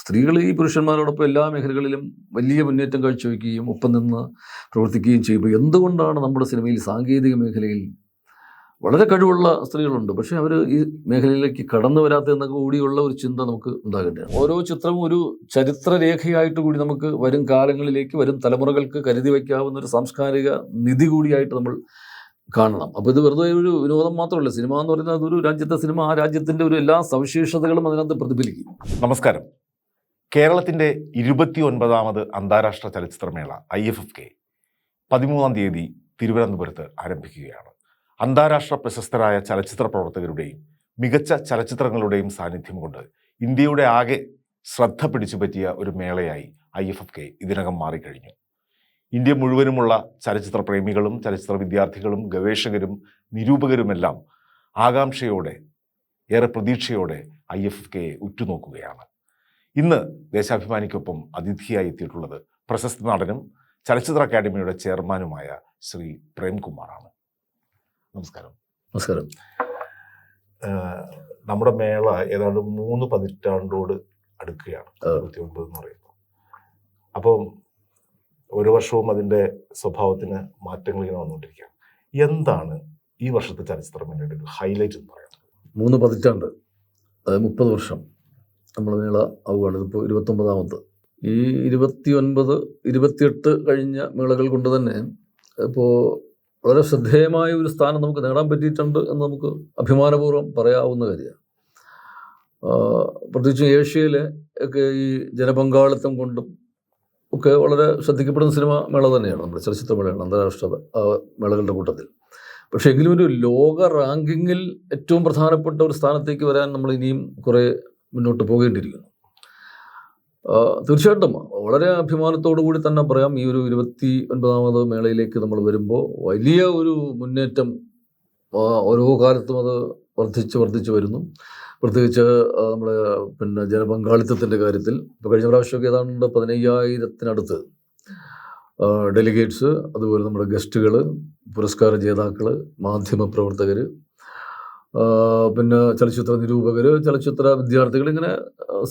സ്ത്രീകൾ ഈ പുരുഷന്മാരോടൊപ്പം എല്ലാ മേഖലകളിലും വലിയ മുന്നേറ്റം കാഴ്ചവെക്കുകയും ഒപ്പം നിന്ന് പ്രവർത്തിക്കുകയും ചെയ്യുമ്പോൾ എന്തുകൊണ്ടാണ് നമ്മുടെ സിനിമയിൽ സാങ്കേതിക മേഖലയിൽ വളരെ കഴിവുള്ള സ്ത്രീകളുണ്ട്, പക്ഷേ അവർ ഈ മേഖലയിലേക്ക് കടന്നു വരാത്തതെന്നൊക്കെ കൂടിയുള്ള ഒരു ചിന്ത നമുക്ക് ഉണ്ടാകേണ്ടതാണ്. ഓരോ ചിത്രവും ഒരു ചരിത്രരേഖയായിട്ട് കൂടി നമുക്ക് വരും കാലങ്ങളിലേക്ക്, വരും തലമുറകൾക്ക് കരുതി വയ്ക്കാവുന്ന ഒരു സാംസ്കാരിക നിധി കൂടിയായിട്ട് നമ്മൾ കാണണം. അപ്പോൾ ഇത് വെറുതെ ഒരു വിനോദം മാത്രമല്ല. സിനിമ എന്ന് പറയുന്നത് അതൊരു രാജ്യത്തെ സിനിമ, ആ രാജ്യത്തിൻ്റെ ഒരു എല്ലാ സവിശേഷതകളും അതിനകത്ത് പ്രതിഫലിക്കും. നമസ്കാരം. കേരളത്തിൻ്റെ 29ാമത് അന്താരാഷ്ട്ര ചലച്ചിത്രമേള IFFK 13-ാം തീയതി തിരുവനന്തപുരത്ത് ആരംഭിക്കുകയാണ്. അന്താരാഷ്ട്ര പ്രശസ്തരായ ചലച്ചിത്ര പ്രവർത്തകരുടെയും മികച്ച ചലച്ചിത്രങ്ങളുടെയും സാന്നിധ്യം കൊണ്ട് ഇന്ത്യയുടെ ആകെ ശ്രദ്ധ പിടിച്ചു പറ്റിയ ഒരു മേളയായി IFFK ഇതിനകം മാറിക്കഴിഞ്ഞു. ഇന്ത്യ മുഴുവനുമുള്ള ചലച്ചിത്ര പ്രേമികളും ചലച്ചിത്ര വിദ്യാർത്ഥികളും ഗവേഷകരും നിരൂപകരുമെല്ലാം ആകാംക്ഷയോടെ, ഏറെ പ്രതീക്ഷയോടെ IFFKയെ ഉറ്റുനോക്കുകയാണ്. ഇന്ന് ദേശാഭിമാനിക്കൊപ്പം അതിഥിയായി എത്തിയിട്ടുള്ളത് പ്രശസ്ത നടനും ചലച്ചിത്ര അക്കാദമിയുടെ ചെയർമാനുമായ ശ്രീ പ്രേംകുമാറാണ്. നമസ്കാരം. നമസ്കാരം. നമ്മുടെ മേള ഏതാണ്ട് 3 പതിറ്റാണ്ടോട് അടുക്കുകയാണ്, 29 എന്ന് പറയുമ്പോൾ. അപ്പം ഓരോ വർഷവും അതിൻ്റെ സ്വഭാവത്തിന് മാറ്റങ്ങൾ ഇങ്ങനെ വന്നുകൊണ്ടിരിക്കുകയാണ്. എന്താണ് ഈ വർഷത്തെ ചലച്ചിത്രമേളയുടെ ഒരു ഹൈലൈറ്റ് എന്ന് പറയുന്നത്? 3 പതിറ്റാണ്ട്, അതായത് 30 വർഷം നമ്മൾ മേള ആവുകയാണ്. ഇതിപ്പോൾ 29ാമത്. ഈ 29, 28 കഴിഞ്ഞ മേളകൾ കൊണ്ട് തന്നെ ഇപ്പോൾ വളരെ ശ്രദ്ധേയമായ ഒരു സ്ഥാനം നമുക്ക് നേടാൻ പറ്റിയിട്ടുണ്ട് എന്ന് നമുക്ക് അഭിമാനപൂർവ്വം പറയാവുന്ന കാര്യമാണ്. പ്രത്യേകിച്ച് ഏഷ്യയിലെ ഒക്കെ ഈ ജനപങ്കാളിത്തം കൊണ്ടും ഒക്കെ വളരെ ശ്രദ്ധിക്കപ്പെടുന്ന സിനിമ മേള തന്നെയാണ് നമ്മുടെ ചലച്ചിത്രമേളയാണ്, അന്താരാഷ്ട്ര മേളകളുടെ കൂട്ടത്തിൽ. പക്ഷേ എങ്കിലും ഒരു ലോക റാങ്കിങ്ങിൽ ഏറ്റവും പ്രധാനപ്പെട്ട ഒരു സ്ഥാനത്തേക്ക് വരാൻ നമ്മൾ ഇനിയും കുറേ മുന്നോട്ട് പോകേണ്ടിയിരിക്കുന്നു. തീർച്ചയായിട്ടും വളരെ അഭിമാനത്തോടു കൂടി തന്നെ പറയാം, ഈ ഒരു 29ാമത് മേളയിലേക്ക് നമ്മൾ വരുമ്പോൾ വലിയ ഒരു മുന്നേറ്റം ഓരോ കാലത്തും അത് വർദ്ധിച്ച് വരുന്നു. പ്രത്യേകിച്ച് നമ്മുടെ ജനപങ്കാളിത്തത്തിൻ്റെ കാര്യത്തിൽ ഇപ്പോൾ കഴിഞ്ഞ പ്രാവശ്യമൊക്കെ ഏതാണ്ട് 15,000-ത്തിനടുത്ത് ഡെലിഗേറ്റ്സ്, അതുപോലെ നമ്മുടെ ഗസ്റ്റുകൾ, പുരസ്കാര ജേതാക്കൾ, മാധ്യമപ്രവർത്തകർ, പിന്നെ ചലച്ചിത്ര നിരൂപകർ, ചലച്ചിത്ര വിദ്യാർത്ഥികൾ, ഇങ്ങനെ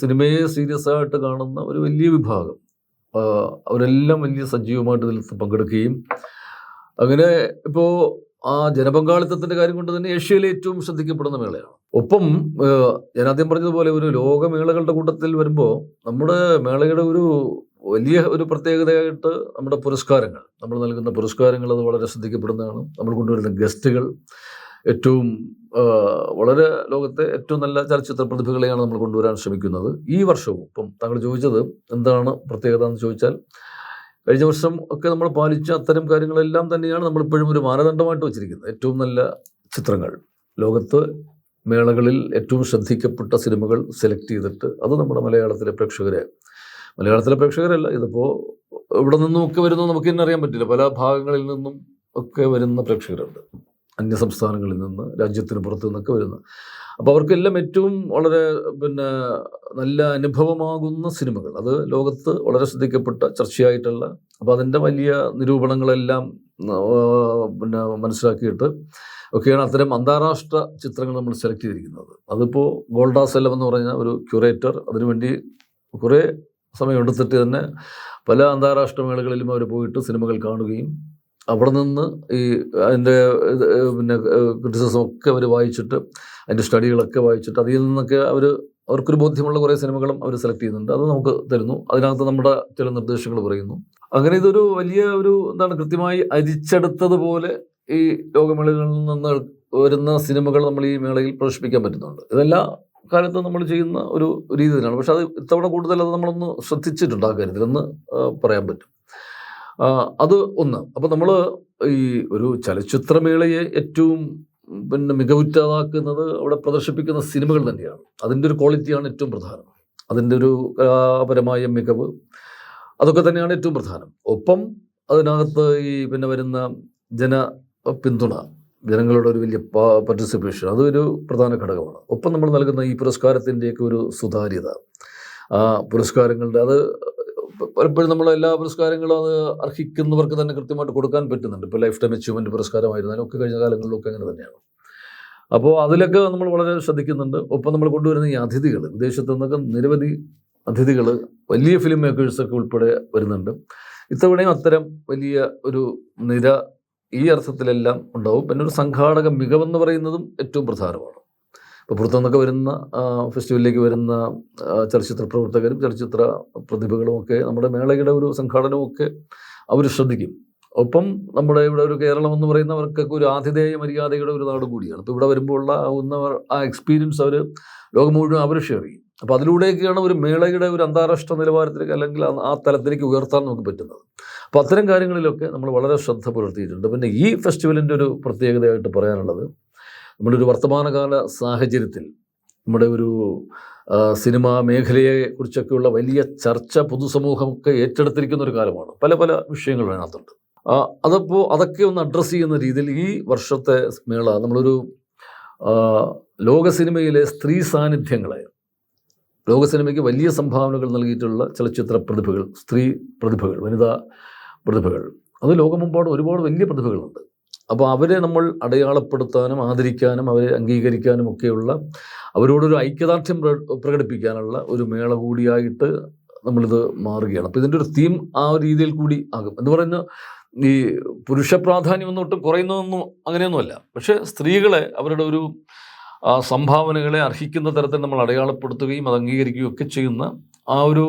സിനിമയെ സീരിയസ് ആയിട്ട് കാണുന്ന ഒരു വലിയ വിഭാഗം അവരെല്ലാം വലിയ സജീവമായിട്ട് ഇതിൽ പങ്കെടുക്കുകയും അങ്ങനെ ഇപ്പോൾ ആ ജനപങ്കാളിത്തത്തിൻ്റെ കാര്യം കൊണ്ട് തന്നെ ഏഷ്യയിലെ ഏറ്റവും ശ്രദ്ധിക്കപ്പെടുന്ന മേളയാണ്. ഒപ്പം ഞാൻ ആദ്യം പറഞ്ഞതുപോലെ ഒരു ലോകമേളകളുടെ കൂട്ടത്തിൽ വരുമ്പോൾ നമ്മുടെ മേളയുടെ ഒരു വലിയ ഒരു പ്രത്യേകതയായിട്ട് നമ്മുടെ പുരസ്കാരങ്ങൾ, നമ്മൾ നൽകുന്ന പുരസ്കാരങ്ങൾ അത് വളരെ ശ്രദ്ധിക്കപ്പെടുന്നതാണ്. നമ്മൾ കൊണ്ടുവരുന്ന ഗസ്റ്റുകൾ ഏറ്റവും വളരെ ലോകത്തെ ഏറ്റവും നല്ല ചലച്ചിത്ര പ്രതിഭകളെയാണ് നമ്മൾ കൊണ്ടുവരാൻ ശ്രമിക്കുന്നത്. ഈ വർഷവും ഇപ്പം താങ്കൾ ചോദിച്ചത് എന്താണ് പ്രത്യേകത എന്ന് ചോദിച്ചാൽ, കഴിഞ്ഞ വർഷം ഒക്കെ നമ്മൾ പാലിച്ച അത്തരം കാര്യങ്ങളെല്ലാം തന്നെയാണ് നമ്മളിപ്പോഴും ഒരു മാനദണ്ഡമായിട്ട് വച്ചിരിക്കുന്നത്. ഏറ്റവും നല്ല ചിത്രങ്ങൾ, ലോകത്ത് മേളകളിൽ ഏറ്റവും ശ്രദ്ധിക്കപ്പെട്ട സിനിമകൾ സെലക്ട് ചെയ്തിട്ട് അത് നമ്മുടെ മലയാളത്തിലെ പ്രേക്ഷകരല്ല, ഇതിപ്പോൾ ഇവിടെ നിന്നുമൊക്കെ വരുന്നത് നമുക്ക് തന്നെ അറിയാൻ പറ്റില്ല. പല ഭാഗങ്ങളിൽ നിന്നും ഒക്കെ വരുന്ന പ്രേക്ഷകരുണ്ട്, അന്യ സംസ്ഥാനങ്ങളിൽ നിന്ന്, രാജ്യത്തിന് പുറത്തു നിന്നൊക്കെ വരുന്ന. അപ്പോൾ അവർക്കെല്ലാം ഏറ്റവും വളരെ നല്ല അനുഭവമാകുന്ന സിനിമകൾ, അത് ലോകത്ത് വളരെ ശ്രദ്ധിക്കപ്പെട്ട ചർച്ചയായിട്ടുള്ള, അപ്പോൾ അതിൻ്റെ വലിയ നിരൂപണങ്ങളെല്ലാം മനസ്സിലാക്കിയിട്ട് ഒക്കെയാണ് അത്തരം അന്താരാഷ്ട്ര ചിത്രങ്ങൾ നമ്മൾ സെലക്ട് ചെയ്തിരിക്കുന്നത്. അതിപ്പോൾ ഗോൾഡാസെല്ലം എന്ന് പറഞ്ഞ ഒരു ക്യൂറേറ്റർ അതിനുവേണ്ടി കുറേ സമയം എടുത്തിട്ട് തന്നെ പല അന്താരാഷ്ട്ര മേളകളിലും അവർ പോയിട്ട് സിനിമകൾ കാണുകയും അവിടെ നിന്ന് ഈ അതിൻ്റെ ക്രിറ്റിസിസം ഒക്കെ അവർ വായിച്ചിട്ട്, അതിൻ്റെ സ്റ്റഡികളൊക്കെ വായിച്ചിട്ട് അതിൽ നിന്നൊക്കെ അവർക്കൊരു ബോധ്യമുള്ള കുറേ സിനിമകളും അവർ സെലക്ട് ചെയ്യുന്നുണ്ട്. അത് നമുക്ക് തരുന്നു, അതിനകത്ത് നമ്മുടെ ചില നിർദ്ദേശങ്ങൾ പറയുന്നു. അങ്ങനെ ഇതൊരു വലിയ ഒരു കൃത്യമായി അരിച്ചെടുത്തതുപോലെ ഈ ലോകമേളകളിൽ നിന്ന് വരുന്ന സിനിമകൾ നമ്മൾ ഈ മേളയിൽ പ്രദർശിപ്പിക്കാൻ പറ്റുന്നുണ്ട്. ഇതെല്ലാ കാലത്തും നമ്മൾ ചെയ്യുന്ന ഒരു രീതി തന്നെയാണ്. പക്ഷെ അത് ഇത്തവണ കൂടുതൽ അത് നമ്മളൊന്ന് ശ്രദ്ധിച്ചിട്ടുണ്ട് ആ കാര്യത്തിലെന്ന് പറയാൻ പറ്റും. അത് ഒന്ന്. അപ്പോൾ നമ്മൾ ഈ ഒരു ചലച്ചിത്രമേളയെ ഏറ്റവും മികവുറ്റതാക്കുന്നത് അവിടെ പ്രദർശിപ്പിക്കുന്ന സിനിമകൾ തന്നെയാണ്. അതിൻ്റെ ഒരു ക്വാളിറ്റിയാണ് ഏറ്റവും പ്രധാനം, അതിൻ്റെ ഒരു കലാപരമായ മികവ്, അതൊക്കെ തന്നെയാണ് ഏറ്റവും പ്രധാനം. ഒപ്പം അതിനകത്ത് ഈ വരുന്ന പിന്തുണ, ജനങ്ങളുടെ ഒരു വലിയ പാർട്ടിസിപ്പേഷൻ, അതൊരു പ്രധാന ഘടകമാണ്. ഒപ്പം നമ്മൾ നൽകുന്ന ഈ പുരസ്കാരത്തിൻ്റെയൊക്കെ ഒരു സുതാര്യത, ആ പുരസ്കാരങ്ങളുടെ അത് പലപ്പോഴും നമ്മൾ എല്ലാ പുരസ്കാരങ്ങളും അത് അർഹിക്കുന്നവർക്ക് തന്നെ കൃത്യമായിട്ട് കൊടുക്കാൻ പറ്റുന്നുണ്ട്. ഇപ്പോൾ ലൈഫ് ടൈം അച്ചീവ്മെൻറ്റ് പുരസ്കാരമായിരുന്നാലും ഒക്കെ കഴിഞ്ഞ കാലങ്ങളിലൊക്കെ അങ്ങനെ തന്നെയാണ്. അപ്പോൾ അതിലൊക്കെ നമ്മൾ വളരെ ശ്രദ്ധിക്കുന്നുണ്ട്. ഒപ്പം നമ്മൾ കൊണ്ടുവരുന്ന ഈ അതിഥികൾ, വിദേശത്തു നിന്നൊക്കെ നിരവധി അതിഥികൾ വലിയ ഫിലിം മേക്കേഴ്സൊക്കെ ഉൾപ്പെടെ വരുന്നുണ്ട്. ഇത്തവണയും അത്തരം വലിയ ഒരു നിര ഈ അർത്ഥത്തിലെല്ലാം ഉണ്ടാവും. പിന്നെ ഒരു സംഘാടക മികവെന്ന് പറയുന്നതും ഏറ്റവും പ്രധാനമാണ്. ഇപ്പോൾ പുറത്തുനിന്നൊക്കെ വരുന്ന ഫെസ്റ്റിവലിലേക്ക് വരുന്ന ചലച്ചിത്ര പ്രവർത്തകരും ചലച്ചിത്ര പ്രതിഭകളുമൊക്കെ നമ്മുടെ മേളയുടെ ഒരു സംഘാടനമൊക്കെ അവർ ശ്രദ്ധിക്കും. ഒപ്പം നമ്മുടെ ഇവിടെ ഒരു കേരളം എന്ന് പറയുന്നവർക്കൊക്കെ ഒരു ആതിഥേയ മര്യാദയുടെ ഒരു നാട് കൂടിയാണ്. ഇപ്പോൾ ഇവിടെ വരുമ്പോൾ ഉള്ള ആ എക്സ്പീരിയൻസ് അവർ ലോകം മുഴുവൻ അവർ ഷെയർ ചെയ്യും. അപ്പോൾ അതിലൂടെയൊക്കെയാണ് ഒരു മേളയുടെ ഒരു അന്താരാഷ്ട്ര നിലവാരത്തിലേക്ക് അല്ലെങ്കിൽ ആ തലത്തിലേക്ക് ഉയർത്താൻ നമുക്ക് പറ്റുന്നത്. അപ്പോൾ അത്തരം കാര്യങ്ങളിലൊക്കെ നമ്മൾ വളരെ ശ്രദ്ധ പുലർത്തിയിട്ടുണ്ട്. പിന്നെ ഈ ഫെസ്റ്റിവലിൻ്റെ ഒരു പ്രത്യേകതയായിട്ട് പറയാനുള്ളത്, നമ്മുടെ ഒരു വർത്തമാനകാല സാഹചര്യത്തിൽ നമ്മുടെ ഒരു സിനിമാ മേഖലയെക്കുറിച്ചൊക്കെയുള്ള വലിയ ചർച്ച പൊതുസമൂഹമൊക്കെ ഏറ്റെടുത്തിരിക്കുന്ന ഒരു കാലമാണ്. പല പല വിഷയങ്ങൾ അതിനകത്തുണ്ട്. അതൊക്കെ ഒന്ന് അഡ്രസ്സ് ചെയ്യുന്ന രീതിയിൽ ഈ വർഷത്തെ മേള നമ്മളൊരു ലോക സിനിമയിലെ സ്ത്രീ സാന്നിധ്യങ്ങളെ, ലോക സിനിമയ്ക്ക് വലിയ സംഭാവനകൾ നൽകിയിട്ടുള്ള ചലച്ചിത്ര പ്രതിഭകൾ, സ്ത്രീ പ്രതിഭകൾ, വനിതാ പ്രതിഭകൾ, അത് ലോകമെമ്പാടും ഒരുപാട് വലിയ പ്രതിഭകളുണ്ട്. അപ്പോൾ അവരെ നമ്മൾ അടയാളപ്പെടുത്താനും ആദരിക്കാനും അവരെ അംഗീകരിക്കാനും ഒക്കെയുള്ള അവരോടൊരു ഐക്യദാർഢ്യം പ്രകടിപ്പിക്കാനുള്ള ഒരു മേള കൂടിയായിട്ട് നമ്മളിത് മാറുകയാണ്. അപ്പോൾ ഇതിൻ്റെ ഒരു തീം ആ ഒരു രീതിയിൽ കൂടി ആകും. എന്ന് പറയുന്ന ഈ പുരുഷ പ്രാധാന്യം ഒന്നും കുറയുന്നതൊന്നും അങ്ങനെയൊന്നുമല്ല. പക്ഷേ സ്ത്രീകളെ അവരുടെ ഒരു സംഭാവനകളെ അർഹിക്കുന്ന തരത്തിൽ നമ്മൾ അടയാളപ്പെടുത്തുകയും അത് അംഗീകരിക്കുകയും ഒക്കെ ചെയ്യുന്ന ആ ഒരു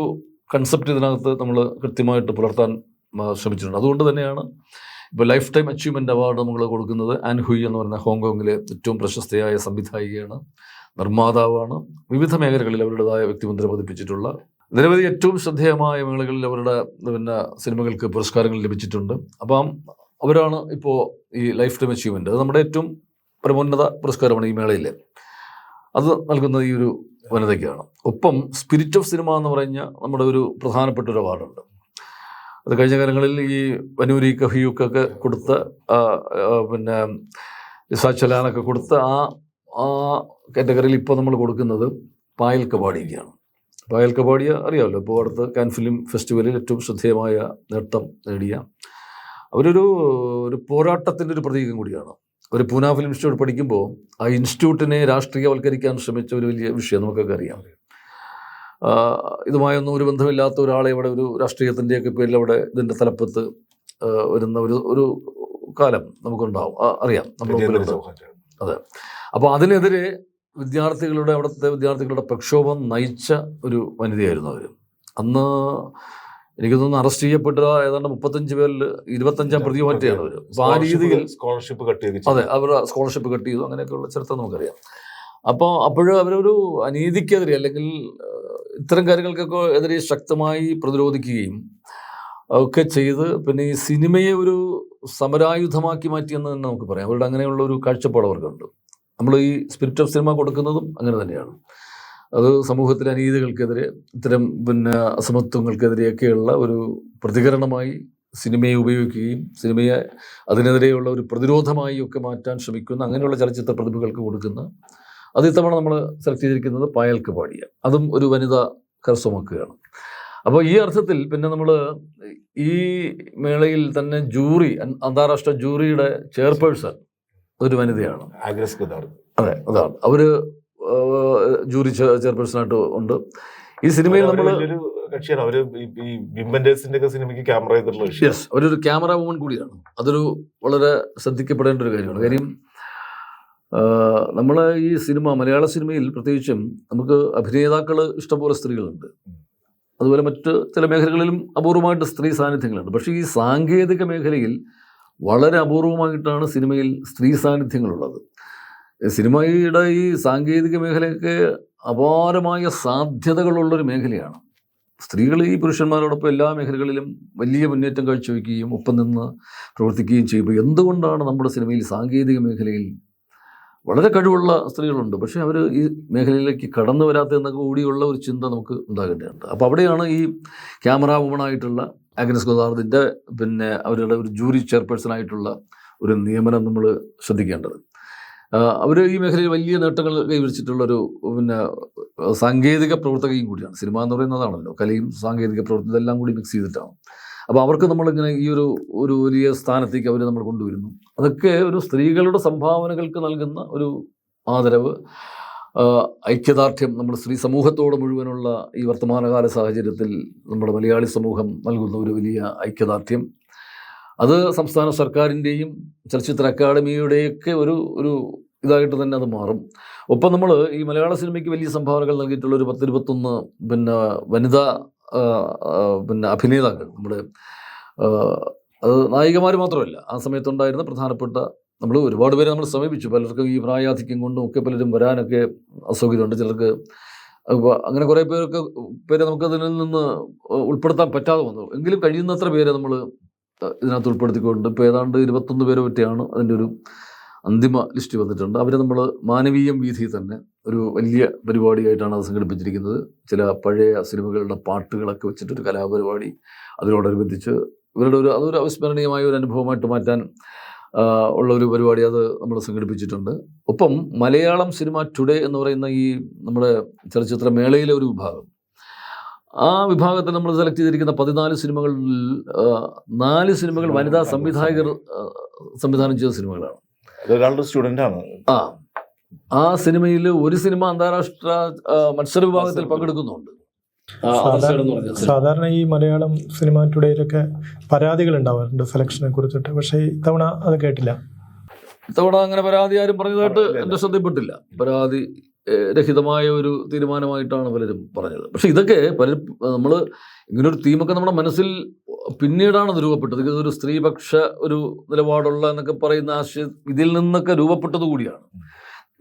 കൺസെപ്റ്റ് ഇതിനകത്ത് നമ്മൾ കൃത്യമായിട്ട് പുലർത്താൻ ശ്രമിച്ചിട്ടുണ്ട്. അതുകൊണ്ട് തന്നെയാണ് ഇപ്പോൾ ലൈഫ് ടൈം അച്ചീവ്മെൻ്റ് അവാർഡ് നമ്മൾ കൊടുക്കുന്നത്. ആൻ ഹുയ് എന്ന് പറയുന്ന ഹോങ്കോങ്ങിലെ ഏറ്റവും പ്രശസ്തയായ സംവിധായികയാണ്, നിർമ്മാതാവാണ്. വിവിധ മേഖലകളിൽ അവരുടേതായ വ്യക്തിമുദ്ര പതിപ്പിച്ചിട്ടുള്ള നിരവധി ഏറ്റവും ശ്രദ്ധേയമായ മേളകളിൽ അവരുടെ സിനിമകൾക്ക് പുരസ്കാരങ്ങൾ ലഭിച്ചിട്ടുണ്ട്. അപ്പം അവരാണ് ഇപ്പോൾ ഈ ലൈഫ് ടൈം അച്ചീവ്മെൻ്റ്, അത് നമ്മുടെ ഏറ്റവും പരമോന്നത പുരസ്കാരമാണ് ഈ മേളയിൽ. അത് നൽകുന്നത് ഈ ഒരു വനിതയ്ക്കാണ്. ഒപ്പം സ്പിരിറ്റ് ഓഫ് സിനിമ എന്ന് പറഞ്ഞ നമ്മുടെ ഒരു പ്രധാനപ്പെട്ട ഒരു അവാർഡുണ്ട്. അത് കഴിഞ്ഞ കാലങ്ങളിൽ ഈ വനൂരി കഹിയുക്കൊക്കെ കൊടുത്ത പിന്നെ ഇസാ ചലാനൊക്കെ കൊടുത്ത ആ കാറ്റഗറിയിൽ ഇപ്പോൾ നമ്മൾ കൊടുക്കുന്നത് പായൽ കപാഡിയയ്ക്കാണ്. പായൽ കപാഡിയ അറിയാമല്ലോ, ഇപ്പോൾ അടുത്ത കാൻ ഫിലിം ഫെസ്റ്റിവലിൽ ഏറ്റവും ശ്രദ്ധേയമായ നേട്ടം നേടിയ അവരൊരു പോരാട്ടത്തിൻ്റെ ഒരു പ്രതീകം കൂടിയാണ്. ഒരു പൂന ഫിലിം ഇൻസ്റ്റിറ്റ്യൂട്ട് പഠിക്കുമ്പോൾ ആ ഇൻസ്റ്റിറ്റ്യൂട്ടിനെ രാഷ്ട്രീയവൽക്കരിക്കാൻ ശ്രമിച്ച ഒരു വലിയ വിഷയം നമുക്കൊക്കെ അറിയാം. ഇതുമായൊന്നും ഒരു ബന്ധമില്ലാത്ത ഒരാളെ ഇവിടെ ഒരു രാഷ്ട്രീയത്തിൻ്റെയൊക്കെ പേരിൽ അവിടെ ഇതിൻ്റെ തലപ്പത്ത് വരുന്ന ഒരു കാലം നമുക്കുണ്ടാവും, അറിയാം നമ്മൾ. അതെ. അപ്പോൾ അതിനെതിരെ അവിടുത്തെ വിദ്യാർത്ഥികളുടെ പ്രക്ഷോഭം നയിച്ച ഒരു വനിതയായിരുന്നു അവർ. അന്ന് എനിക്ക് തോന്നുന്നു അറസ്റ്റ് ചെയ്യപ്പെട്ട ഏതാണ്ട് 35 പേരിൽ 25-ാം പ്രതിയോ മറ്റെയാണ് അവർ. അപ്പോൾ ആ രീതിയിൽ സ്കോളർഷിപ്പ് കട്ട് ചെയ്തു. അതെ, അവരുടെ സ്കോളർഷിപ്പ് കട്ട് ചെയ്തു. അങ്ങനെയൊക്കെയുള്ള ചരിത്രം നമുക്കറിയാം. അപ്പോൾ അപ്പോഴും അവരൊരു അനീതിക്കെതിരെ അല്ലെങ്കിൽ ഇത്തരം കാര്യങ്ങൾക്കൊക്കെ എതിരെ ശക്തമായി പ്രതിരോധിക്കുകയും ഒക്കെ ചെയ്ത് പിന്നെ ഈ സിനിമയെ ഒരു സമരായുധമാക്കി മാറ്റിയെന്ന് തന്നെ നമുക്ക് പറയാം. അവരുടെ അങ്ങനെയുള്ള ഒരു കാഴ്ചപ്പാട് അവർക്കുണ്ട്. നമ്മൾ ഈ സ്പിരിറ്റ് ഓഫ് സിനിമ കൊടുക്കുന്നതും അങ്ങനെ തന്നെയാണ്. അത് സമൂഹത്തിലെ അനീതികൾക്കെതിരെ, ഇത്തരം പിന്നെ അസമത്വങ്ങൾക്കെതിരെയൊക്കെയുള്ള ഒരു പ്രതികരണമായി സിനിമയെ ഉപയോഗിക്കുകയും സിനിമയെ അതിനെതിരെയുള്ള ഒരു പ്രതിരോധമായി ഒക്കെ മാറ്റാൻ ശ്രമിക്കുന്ന അങ്ങനെയുള്ള ചലച്ചിത്ര പ്രതിഭകൾക്ക് കൊടുക്കുന്ന, അത് ഇത്തവണ നമ്മൾ സെലക്ട് ചെയ്തിരിക്കുന്നത് പായൽ കപാഡിയ, അതും ഒരു വനിത കരസ്ഥമാക്കുകയാണ്. അപ്പോൾ ഈ അർത്ഥത്തിൽ പിന്നെ നമ്മൾ ഈ മേളയിൽ തന്നെ അന്താരാഷ്ട്ര ജൂറിയുടെ ചെയർപേഴ്സൺ ഒരു വനിതയാണ്, ആഗ്നസ് ഗദാർഡ്. അതെ, അതാണ് അവർ ജൂറി ചെയർപേഴ്സണായിട്ട് ഉണ്ട്. ഈ സിനിമയിൽ നമ്മൾ അവരൊരു ക്യാമറ വുമൺ കൂടിയാണ്. അതൊരു വളരെ ശ്രദ്ധിക്കപ്പെടേണ്ട ഒരു കാര്യമാണ്. കാര്യം നമ്മൾ ഈ മലയാള സിനിമയിൽ പ്രത്യേകിച്ചും നമുക്ക് അഭിനേതാക്കൾ ഇഷ്ടംപോലെ സ്ത്രീകളുണ്ട്. അതുപോലെ മറ്റ് ചില മേഖലകളിലും അപൂർവമായിട്ട് സ്ത്രീ സാന്നിധ്യങ്ങളുണ്ട്. പക്ഷേ ഈ സാങ്കേതിക മേഖലയിൽ വളരെ അപൂർവമായിട്ടാണ് സിനിമയിൽ സ്ത്രീ സാന്നിധ്യങ്ങളുള്ളത്. സിനിമയുടെ ഈ സാങ്കേതിക മേഖലയ്ക്ക് അപാരമായ സാധ്യതകളുള്ളൊരു മേഖലയാണ്. സ്ത്രീകൾ ഈ പുരുഷന്മാരോടൊപ്പം എല്ലാ മേഖലകളിലും വലിയ മുന്നേറ്റം കാഴ്ചവെക്കുകയും ഒപ്പം നിന്ന് പ്രവർത്തിക്കുകയും ചെയ്യുമ്പോൾ എന്തുകൊണ്ടാണ് നമ്മുടെ സിനിമയിൽ സാങ്കേതിക മേഖലയിൽ വളരെ കഴിവുള്ള സ്ത്രീകളുണ്ട്, പക്ഷേ അവർ ഈ മേഖലയിലേക്ക് കടന്നു വരാത്തതെന്നൊക്കെ കൂടിയുള്ള ഒരു ചിന്ത നമുക്ക് ഉണ്ടാകേണ്ടതുണ്ട്. അപ്പോൾ അവിടെയാണ് ഈ ക്യാമറ വുമണായിട്ടുള്ള ആഗ്നസ് ഗദാർഡിൻ്റെ പിന്നെ അവരുടെ ഒരു ജൂറി ചെയർപേഴ്സണായിട്ടുള്ള ഒരു നിയമനം നമ്മൾ ശ്രദ്ധിക്കേണ്ടത്. അവർ ഈ മേഖലയിൽ വലിയ നേട്ടങ്ങൾ കൈവരിച്ചിട്ടുള്ളൊരു പിന്നെ സാങ്കേതിക പ്രവർത്തകയും കൂടിയാണ്. സിനിമ എന്ന് പറയുന്നതാണല്ലോ, കലയും സാങ്കേതിക പ്രവർത്തനം ഇതെല്ലാം കൂടി മിക്സ് ചെയ്തിട്ടാണ്. അപ്പോൾ അവർക്ക് നമ്മളിങ്ങനെ ഈ ഒരു വലിയ സ്ഥാനത്തേക്ക് അവർ നമ്മൾ കൊണ്ടുവരുന്നു. അതൊക്കെ ഒരു സ്ത്രീകളുടെ സംഭാവനകൾക്ക് നൽകുന്ന ഒരു ആദരവ്, ഐക്യദാർഢ്യം നമ്മുടെ സ്ത്രീ സമൂഹത്തോട് മുഴുവനുള്ള ഈ വർത്തമാനകാല സാഹചര്യത്തിൽ നമ്മുടെ മലയാളി സമൂഹം നൽകുന്ന ഒരു വലിയ ഐക്യദാർഢ്യം, അത് സംസ്ഥാന സർക്കാരിൻ്റെയും ചലച്ചിത്ര അക്കാദമിയുടെയൊക്കെ ഒരു ഇതായിട്ട് തന്നെ അത് മാറും. ഒപ്പം നമ്മൾ ഈ മലയാള സിനിമയ്ക്ക് വലിയ സംഭാവനകൾ നൽകിയിട്ടുള്ള ഒരു 10-21 വനിതാ അഭിനേതാക്കൾ, നമ്മുടെ അത് നായികമാർ മാത്രമല്ല, ആ സമയത്തുണ്ടായിരുന്ന പ്രധാനപ്പെട്ട നമ്മൾ ഒരുപാട് പേരെ നമ്മൾ സമീപിച്ചു. പലർക്കും ഈ പ്രായാധിക്യം കൊണ്ടും ഒക്കെ പലരും വരാനൊക്കെ അസൗകര്യമുണ്ട്. ചിലർക്ക് അങ്ങനെ കുറേ പേരെ നമുക്കതിൽ നിന്ന് ഉൾപ്പെടുത്താൻ പറ്റാതെ വന്നു. എങ്കിലും കഴിയുന്നത്ര പേരെ നമ്മൾ ഇതിനകത്ത് ഉൾപ്പെടുത്തിക്കൊണ്ട് ഇപ്പോൾ ഏതാണ്ട് 21 പേരെ പറ്റിയാണ് അതിൻ്റെ ഒരു അന്തിമ ലിസ്റ്റ് വന്നിട്ടുണ്ട്. അവരെ നമ്മൾ മാനവീയം വീഥി തന്നെ ഒരു വലിയ പരിപാടിയായിട്ടാണ് അത് സംഘടിപ്പിച്ചിരിക്കുന്നത്. ചില പഴയ സിനിമകളുടെ പാട്ടുകളൊക്കെ വെച്ചിട്ടൊരു കലാപരിപാടി അതിനോടനുബന്ധിച്ച് ഇവരുടെ അതൊരു അവിസ്മരണീയമായ ഒരു അനുഭവമായിട്ട് മാറ്റാൻ ഉള്ള ഒരു പരിപാടി അത് നമ്മൾ സംഘടിപ്പിച്ചിട്ടുണ്ട്. ഒപ്പം മലയാളം സിനിമ ടുഡേ എന്ന് പറയുന്ന ഈ നമ്മുടെ ചലച്ചിത്ര മേളയിലെ ഒരു വിഭാഗം, ആ വിഭാഗത്തിൽ നമ്മൾ സെലക്ട് ചെയ്തിരിക്കുന്ന 14 സിനിമകളിൽ 4 സിനിമകൾ വനിതാ സംവിധായകർ സംവിധാനം ചെയ്ത സിനിമകളാണ്. ഒരാളുടെ സ്റ്റുഡൻ്റാണ്. ആ സിനിമയിൽ ഒരു സിനിമ അന്താരാഷ്ട്ര മത്സര വിഭാഗത്തിൽ പങ്കെടുക്കുന്നുണ്ട്. സാധാരണ ഈ മലയാളം സിനിമ ടുഡേയിലൊക്കെ പരാതികൾ ഉണ്ടാവാറുണ്ട് സെലക്ഷനെ കുറിച്ചിട്ട്, പക്ഷേ ഇത്തവണ അത് കേട്ടില്ല. ഇത്തവണ അങ്ങനെ പരാതി ആരും പറഞ്ഞതായിട്ട് എൻ്റെ ശ്രദ്ധയിൽപ്പെട്ടില്ല. പരാതി രഹിതമായ ഒരു തീരുമാനമായിട്ടാണ് പലരും പറഞ്ഞത്. പക്ഷെ ഇതൊക്കെ പലരും നമ്മൾ ഇങ്ങനൊരു തീമൊക്കെ നമ്മുടെ മനസ്സിൽ പിന്നീടാണ് അത് രൂപപ്പെട്ടത്. ഇതൊരു സ്ത്രീപക്ഷ ഒരു നിലപാടുള്ള എന്നൊക്കെ പറയുന്ന ആശയം ഇതിൽ നിന്നൊക്കെ രൂപപ്പെട്ടത് കൂടിയാണ്.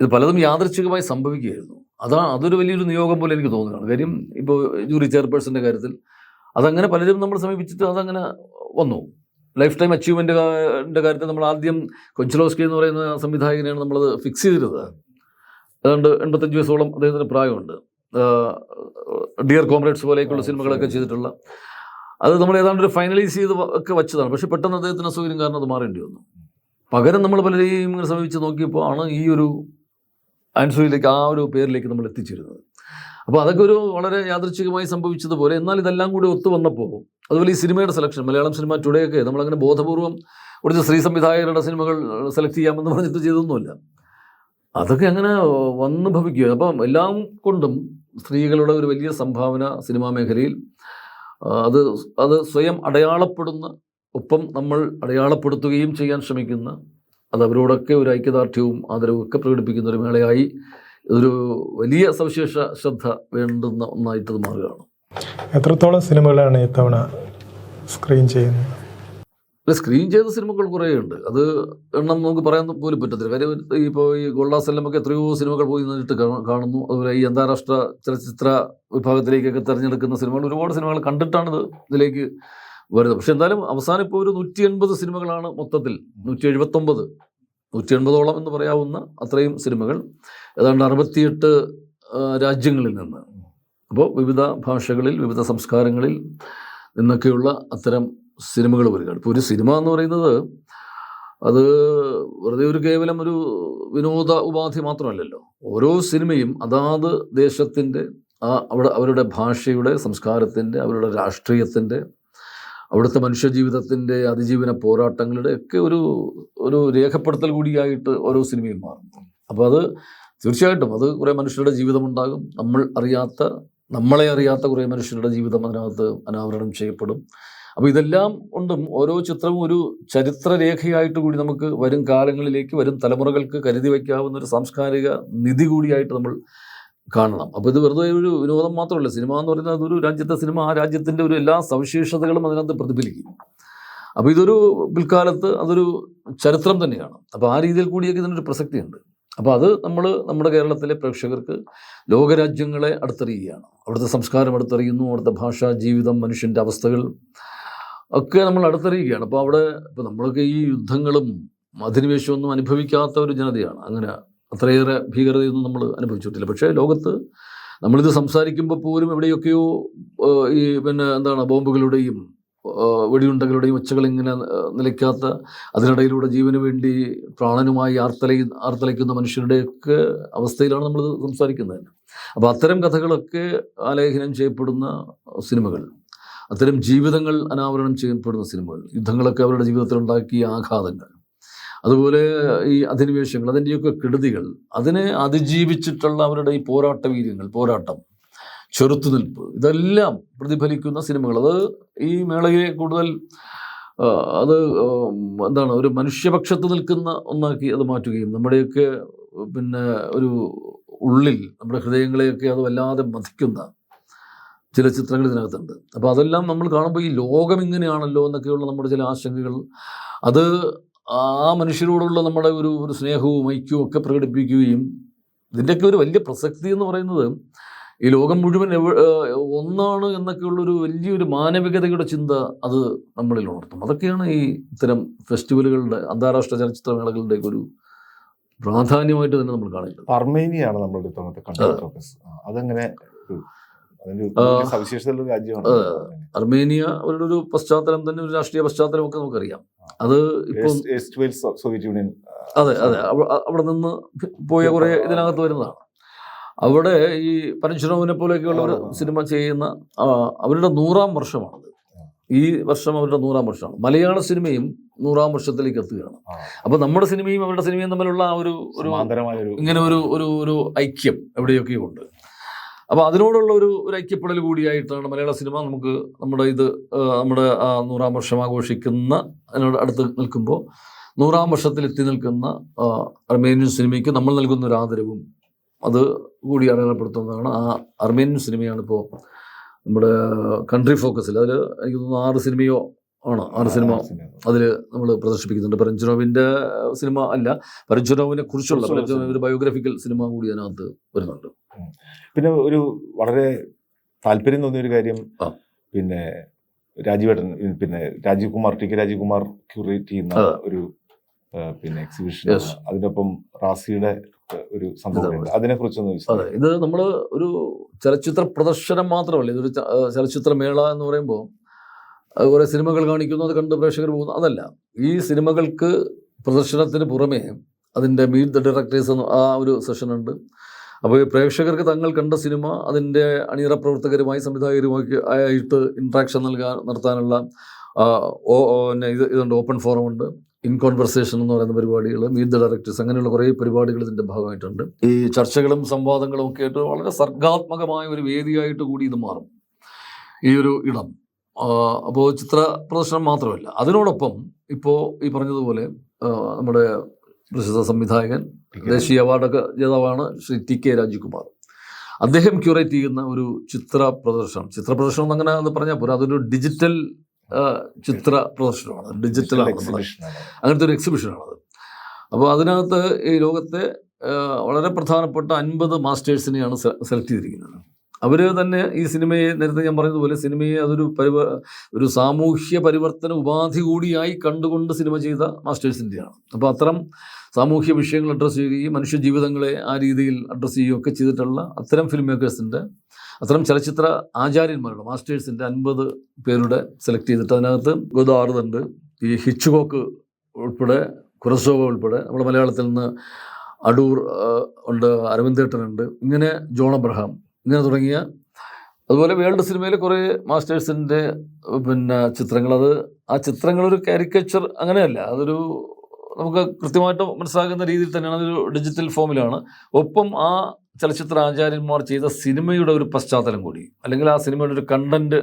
ഇത് പലതും യാദൃച്ഛികമായി സംഭവിക്കുകയായിരുന്നു. അതൊരു വലിയൊരു നിയോഗം പോലെ എനിക്ക് തോന്നുകയാണ്. കാര്യം ഇപ്പോൾ ജൂറി ചെയർപേഴ്സൻ്റെ കാര്യത്തിൽ അതങ്ങനെ പലരും നമ്മൾ സമീപിച്ചിട്ട് അതങ്ങനെ വന്നു. ലൈഫ് ടൈം അച്ചീവ്മെൻറ്റിൻ്റെ കാര്യത്തിൽ നമ്മൾ ആദ്യം കൊഞ്ചലോസ്കി എന്ന് പറയുന്ന സംവിധായകനെയാണ് നമ്മളത് ഫിക്സ് ചെയ്തിരുന്നത്. ഏതാണ്ട് 85 വയസ്സോളം അദ്ദേഹത്തിന് പ്രായമുണ്ട്. ഡിയർ കോമ്രേഡ്സ് പോലെയൊക്കെയുള്ള സിനിമകളൊക്കെ ചെയ്തിട്ടുള്ള അത് നമ്മൾ ഏതാണ്ട് ഒരു ഫൈനലൈസ് ചെയ്ത് ഒക്കെ വെച്ചതാണ്. പക്ഷേ പെട്ടെന്ന് അദ്ദേഹത്തിന് അസൗകര്യം കാരണം അത് മാറേണ്ടി വന്നു. പകരം നമ്മൾ പലരെയും ഇങ്ങനെ സമീപിച്ച് നോക്കിയപ്പോൾ ആണ് ഈ ഒരു ആൻസറിലേക്ക് ആ ഒരു പേരിലേക്ക് നമ്മൾ എത്തിച്ചിരുന്നത്. അപ്പോൾ അതൊക്കെ ഒരു വളരെ യാദൃച്ഛികമായി സംഭവിച്ചതുപോലെ, എന്നാൽ ഇതെല്ലാം കൂടി ഒത്തു വന്നപ്പോൾ അതുപോലെ ഈ സിനിമയുടെ സെലക്ഷൻ, മലയാളം സിനിമ ടുഡേ ഒക്കെ നമ്മളങ്ങനെ ബോധപൂർവം കുറച്ച് സ്ത്രീ സംവിധായകരുടെ സിനിമകൾ സെലക്ട് ചെയ്യാമെന്ന് പറഞ്ഞിട്ട് ചെയ്തൊന്നുമില്ല. അതൊക്കെ അങ്ങനെ വന്ന് ഭവിക്കുക. അപ്പം എല്ലാം കൊണ്ടും സ്ത്രീകളുടെ ഒരു വലിയ സംഭാവന സിനിമാ മേഖലയിൽ അത് സ്വയം അടയാളപ്പെടുന്ന, ഒപ്പം നമ്മൾ അടയാളപ്പെടുത്തുകയും ചെയ്യാൻ ശ്രമിക്കുന്ന, അത് അവരോടൊക്കെ ഒരു ഐക്യദാർഢ്യവും ആദരവും ഒക്കെ പ്രകടിപ്പിക്കുന്ന ഒരു മേളയായി ഇതൊരു വലിയ സവിശേഷ ശ്രദ്ധ വേണ്ടുന്ന ഒന്നായിട്ട് മാറുകയാണ്. എത്രത്തോളം സിനിമകളാണ് ഇത്തവണ സ്ക്രീൻ ചെയ്യുന്നത്? സ്ക്രീൻ ചെയ്ത സിനിമകൾ കുറേയുണ്ട്. അത് എണ്ണം നമുക്ക് പറയാൻ പോലും പറ്റത്തില്ല. കാര്യം ഇപ്പോൾ ഈ ഗോൾഡാസെല്ലമൊക്കെ എത്രയോ സിനിമകൾ പോയി നിന്നിട്ട് കാണുന്നു. അതുപോലെ ഈ അന്താരാഷ്ട്ര ചലച്ചിത്ര വിഭാഗത്തിലേക്കൊക്കെ തിരഞ്ഞെടുക്കുന്ന സിനിമകൾ, ഒരുപാട് സിനിമകൾ കണ്ടിട്ടാണ് ഇതിലേക്ക് വരുന്നത്. പക്ഷെ എന്തായാലും അവസാനം ഇപ്പോൾ ഒരു 180 സിനിമകളാണ് മൊത്തത്തിൽ, 180ഓളം എന്ന് പറയാവുന്ന അത്രയും സിനിമകൾ ഏതാണ്ട് 68 രാജ്യങ്ങളിൽ നിന്ന്, അപ്പോൾ വിവിധ ഭാഷകളിൽ വിവിധ സംസ്കാരങ്ങളിൽ നിന്നൊക്കെയുള്ള അത്തരം സിനിമകൾ വരികയാണ്. ഇപ്പോൾ ഒരു സിനിമ എന്ന് പറയുന്നത് അത് വെറുതെ ഒരു കേവലം ഒരു വിനോദ ഉപാധി മാത്രമല്ലല്ലോ. ഓരോ സിനിമയും അതാത് ദേശത്തിൻ്റെ അവരുടെ ഭാഷയുടെ, സംസ്കാരത്തിൻ്റെ, അവരുടെ രാഷ്ട്രീയത്തിൻ്റെ, അവിടുത്തെ മനുഷ്യജീവിതത്തിൻ്റെ അതിജീവന പോരാട്ടങ്ങളുടെ ഒക്കെ ഒരു രേഖപ്പെടുത്തൽ കൂടിയായിട്ട് ഓരോ സിനിമയും മാറും. അപ്പോൾ അത് തീർച്ചയായിട്ടും അത് കുറേ മനുഷ്യരുടെ ജീവിതമുണ്ടാകും. നമ്മളെ അറിയാത്ത കുറേ മനുഷ്യരുടെ ജീവിതം അതിനകത്ത് അനാവരണം ചെയ്യപ്പെടും. അപ്പോൾ ഇതെല്ലാം കൊണ്ടും ഓരോ ചിത്രവും ഒരു ചരിത്രരേഖയായിട്ട് കൂടി നമുക്ക് വരും കാലങ്ങളിലേക്ക്, വരും തലമുറകൾക്ക് കരുതി വയ്ക്കാവുന്ന ഒരു സാംസ്കാരിക നിധി കൂടിയായിട്ട് നമ്മൾ കാണണം. അപ്പോൾ ഇത് വെറുതെ ഒരു വിനോദം മാത്രമല്ല. സിനിമ എന്ന് പറയുന്നത് അതൊരു രാജ്യത്തെ സിനിമ, ആ രാജ്യത്തിൻ്റെ ഒരു എല്ലാ സവിശേഷതകളും അതിനകത്ത് പ്രതിഫലിക്കും. അപ്പോൾ ഇതൊരു പിൽക്കാലത്ത് അതൊരു ചരിത്രം തന്നെയാണ്. അപ്പോൾ ആ രീതിയിൽ കൂടിയൊക്കെ ഇതിനൊരു പ്രസക്തിയുണ്ട്. അപ്പോൾ അത് നമ്മുടെ കേരളത്തിലെ പ്രേക്ഷകർക്ക് ലോകരാജ്യങ്ങളെ അടുത്തറിയുകയാണ്. അവിടുത്തെ സംസ്കാരം അടുത്തറിയുന്നു, അവിടുത്തെ ഭാഷ, ജീവിതം, മനുഷ്യൻ്റെ അവസ്ഥകൾ ഒക്കെ നമ്മൾ അടുത്തറിയുകയാണ്. അപ്പോൾ ഇപ്പോൾ നമ്മളൊക്കെ ഈ യുദ്ധങ്ങളും അധിനിവേശമൊന്നും അനുഭവിക്കാത്ത ഒരു ജനതയാണ്. അങ്ങനെ അത്രയേറെ ഭീകരതയൊന്നും നമ്മൾ അനുഭവിച്ചിട്ടില്ല. പക്ഷേ ലോകത്ത് നമ്മളിത് സംസാരിക്കുമ്പോൾ പോലും എവിടെയൊക്കെയോ ഈ ബോംബുകളുടെയും വെടിയുണ്ടകളുടെയും ഒച്ചകൾ ഇങ്ങനെ നിലയ്ക്കാത്ത, അതിനിടയിലൂടെ ജീവന് വേണ്ടി പ്രാണനുമായി ആർത്തലയ്ക്കുന്ന മനുഷ്യരുടെയൊക്കെ അവസ്ഥയിലാണ് നമ്മളിത് സംസാരിക്കുന്നത്. അപ്പോൾ അത്തരം കഥകളൊക്കെ ആലേഖനം ചെയ്യപ്പെടുന്ന സിനിമകൾ, അത്തരം ജീവിതങ്ങൾ അനാവരണം ചെയ്യപ്പെടുന്ന സിനിമകൾ, യുദ്ധങ്ങളൊക്കെ അവരുടെ ജീവിതത്തിലുണ്ടാക്കിയ ആഘാതങ്ങൾ, അതുപോലെ ഈ അധിനിവേശങ്ങൾ, അതിൻ്റെയൊക്കെ കെടുതികൾ, അതിനെ അതിജീവിച്ചിട്ടുള്ള അവരുടെ ഈ പോരാട്ട വീര്യങ്ങൾ, പോരാട്ടം, ചെറുത്തുനിൽപ്പ്, ഇതെല്ലാം പ്രതിഫലിക്കുന്ന സിനിമകൾ. അത് ഈ മേളയെ കൂടുതൽ അത് എന്താണ്, ഒരു മനുഷ്യപക്ഷത്ത് നിൽക്കുന്ന ഒന്നാക്കി അത് മാറ്റുകയും നമ്മുടെയൊക്കെ പിന്നെ ഒരു ഉള്ളിൽ നമ്മുടെ ഹൃദയങ്ങളെയൊക്കെ അത് വല്ലാതെ മതിക്കുന്ന ചില ചിത്രങ്ങൾ ഇതിനകത്തുണ്ട്. അപ്പോൾ അതെല്ലാം നമ്മൾ കാണുമ്പോൾ ഈ ലോകം ഇങ്ങനെയാണല്ലോ എന്നൊക്കെയുള്ള നമ്മുടെ ചില ആശങ്കകൾ, അത് ആ മനുഷ്യരോടുള്ള നമ്മുടെ ഒരു സ്നേഹവും ഐക്യവും ഒക്കെ പ്രകടിപ്പിക്കുകയും, ഇതിൻ്റെയൊക്കെ ഒരു വലിയ പ്രസക്തി എന്ന് പറയുന്നത് ഈ ലോകം മുഴുവൻ ഒന്നാണ് എന്നൊക്കെയുള്ളൊരു വലിയൊരു മാനവികതയുടെ ചിന്ത അത് നമ്മളിൽ ഉണർത്തും. അതൊക്കെയാണ് ഈ ഇത്തരം ഫെസ്റ്റിവലുകളുടെ, അന്താരാഷ്ട്ര ചലച്ചിത്രമേളകളുടെ ഒരു പ്രാധാന്യമായിട്ട് തന്നെ നമ്മൾ കാണുന്നത്. അർമേനിയാണ് നമ്മളുടെ ഇത്തവണത്തെ കൺട്രി ഫോക്കസ്. അതെങ്ങനെ സവിശേഷതയുള്ള രാജ്യമാണ് അർമേനിയ. അവരുടെ ഒരു പശ്ചാത്തലം തന്നെ, ഒരു രാഷ്ട്രീയ പശ്ചാത്തലം ഒക്കെ നമുക്കറിയാം. അത് ഇപ്പം സോവിയറ്റ് യൂണിയൻ, അതെ, അവിടെ നിന്ന് പോയ കുറെ ഇതിനകത്ത് വരുന്നതാണ്. അവിടെ ഈ പരഞ്ചുരവിനെ പോലെയൊക്കെയുള്ളവർ സിനിമ ചെയ്യുന്ന അവരുടെ 100ാം വർഷമാണത്. ഈ വർഷം അവരുടെ 100ാം വർഷമാണ്. മലയാള സിനിമയും 100ാം വർഷത്തിലേക്ക് എത്തുകയാണ്. അപ്പോൾ നമ്മുടെ സിനിമയും അവരുടെ സിനിമയും തമ്മിലുള്ള ആ ഒരു ഇങ്ങനെ ഒരു ഐക്യം എവിടെയൊക്കെയോ ഉണ്ട്. അപ്പോൾ അതിനോടുള്ള ഒരു ഐക്യപ്പെടൽ കൂടിയായിട്ടാണ് മലയാള സിനിമ നമ്മുടെ 100ാം വർഷം ആഘോഷിക്കുന്ന അതിനോട് അടുത്ത് നിൽക്കുമ്പോൾ 100ാം വർഷത്തിൽ എത്തി നിൽക്കുന്ന അർമേനിയൻ സിനിമയ്ക്ക് നമ്മൾ നൽകുന്ന ഒരു ആദരവും അത് കൂടി അടയാളപ്പെടുത്തുന്നതാണ്. ആ അർമേനിയൻ സിനിമയാണ് ഇപ്പോൾ നമ്മുടെ കൺട്രി ഫോക്കസിൽ. അതിൽ എനിക്ക് തോന്നുന്നു 6 സിനിമയോ ആണ്, 6 സിനിമ അതിൽ നമ്മൾ പ്രദർശിപ്പിക്കുന്നുണ്ട്. പരഞ്ചുരവിൻ്റെ സിനിമ അല്ല, പരഞ്ചുരവിനെ കുറിച്ചുള്ള ഒരു ബയോഗ്രഫിക്കൽ സിനിമ കൂടി അതിനകത്ത് വരുന്നുണ്ട്. പിന്നെ ഒരു വളരെ താല്പര്യം തോന്നിയ ഒരു കാര്യം, പിന്നെ രാജീവേട്ടൻ, പിന്നെ രാജീവ് കുമാർ ക്യൂറേറ്റ് ചെയ്യുന്ന ഒരു പിന്നെ എക്സിബിഷൻ, അതിനൊപ്പം റാസിയുടെ ഒരു സംഭവം, അതിനെ കുറിച്ചൊന്ന്. അതെ, ഇത് നമ്മൾ ഒരു ചലച്ചിത്ര പ്രദർശനം മാത്രമല്ല, ഇതൊരു ചലച്ചിത്രമേള എന്ന് പറയുമ്പോൾ കുറേ സിനിമകൾ കാണിക്കുന്നു, അത് കണ്ട് പ്രേക്ഷകർ പോകുന്നു, അതല്ല. ഈ സിനിമകൾക്ക് പ്രദർശനത്തിന് പുറമേ അതിൻ്റെ മീറ്റ് ദ ഡയറക്ടേഴ്സ് ആ ഒരു സെഷനുണ്ട്. അപ്പോൾ ഈ പ്രേക്ഷകർക്ക് തങ്ങൾ കണ്ട സിനിമ അതിൻ്റെ അണിയറ പ്രവർത്തകരുമായി, സംവിധായകരുമായി ആയിട്ട് ഇൻട്രാക്ഷൻ നടത്താനുള്ള ഇതുണ്ട്. ഓപ്പൺ ഫോറം ഉണ്ട്, ഇൻ കോൺവെർസേഷൻ എന്ന് പറയുന്ന പരിപാടികൾ, മീറ്റ് ദ ഡയറക്ടേഴ്സ്, അങ്ങനെയുള്ള കുറേ പരിപാടികൾ ഇതിൻ്റെ ഭാഗമായിട്ടുണ്ട്. ഈ ചർച്ചകളും സംവാദങ്ങളും ഒക്കെ ആയിട്ട് വളരെ സർഗാത്മകമായ ഒരു വേദിയായിട്ട് കൂടി ഇത് മാറും ഈ ഒരു ഇടം. അപ്പോൾ ചിത്ര പ്രദർശനം മാത്രമല്ല, അതിനോടൊപ്പം ഇപ്പോൾ ഈ പറഞ്ഞതുപോലെ നമ്മുടെ പ്രസിദ്ധ സംവിധായകൻ, ദേശീയ അവാർഡൊക്കെ ജേതാവാണ് ശ്രീ TK രാജീവ്കുമാർ, അദ്ദേഹം ക്യൂറേറ്റ് ചെയ്യുന്ന ഒരു ചിത്ര പ്രദർശനം എന്നങ്ങനെ അത് പറഞ്ഞാൽ പോരാ, അതൊരു ഡിജിറ്റൽ ചിത്ര പ്രദർശനമാണ്, ഡിജിറ്റലാണ്, അങ്ങനത്തെ ഒരു എക്സിബിഷനാണത്. അപ്പോൾ അതിനകത്ത് ഈ ലോകത്തെ വളരെ പ്രധാനപ്പെട്ട 50 മാസ്റ്റേഴ്സിനെയാണ് സെലക്ട് ചെയ്തിരിക്കുന്നത്. അവർ തന്നെ ഈ സിനിമയെ, നേരത്തെ ഞാൻ പറഞ്ഞതുപോലെ, സിനിമയെ അതൊരു ഒരു സാമൂഹ്യ പരിവർത്തന ഉപാധി കൂടിയായി കണ്ടുകൊണ്ട് സിനിമ ചെയ്ത മാസ്റ്റേഴ്സിൻ്റെയാണ്. അപ്പോൾ അത്തരം സാമൂഹ്യ വിഷയങ്ങൾ അഡ്രസ്സ് ചെയ്യുകയും മനുഷ്യ ജീവിതങ്ങളെ ആ രീതിയിൽ അഡ്രസ്സ് ചെയ്യുകയൊക്കെ ചെയ്തിട്ടുള്ള അത്തരം ഫിലിം മേക്കേഴ്സിൻ്റെ, അത്തരം ചലച്ചിത്ര ആചാര്യന്മാരുടെ, മാസ്റ്റേഴ്സിൻ്റെ 50 പേരുടെ സെലക്ട് ചെയ്തിട്ട് അതിനകത്ത് ഗോദാർദുണ്ട്, ഈ ഹിച്ച്കോക്ക് ഉൾപ്പെടെ, കുറസോവ ഉൾപ്പെടെ, നമ്മുടെ മലയാളത്തിൽ നിന്ന് അടൂർ ഉണ്ട്, അരവിന്ദേട്ടനുണ്ട്, ഇങ്ങനെ ജോൺ അബ്രഹാം, ഇങ്ങനെ തുടങ്ങിയ, അതുപോലെ വേൾഡ് സിനിമയിലെ കുറേ മാസ്റ്റേഴ്സിൻ്റെ പിന്നെ ചിത്രങ്ങൾ. ആ ചിത്രങ്ങളൊരു കാരിക്കേച്ചർ അങ്ങനെയല്ല, അതൊരു നമുക്ക് കൃത്യമായിട്ട് മനസ്സിലാക്കുന്ന രീതിയിൽ തന്നെയാണ്, അതൊരു ഡിജിറ്റൽ ഫോമിലാണ്. ഒപ്പം ആ ചലച്ചിത്ര ആചാര്യന്മാർ ചെയ്ത സിനിമയുടെ ഒരു പശ്ചാത്തലം കൂടി, അല്ലെങ്കിൽ ആ സിനിമയുടെ ഒരു കണ്ടന്റ്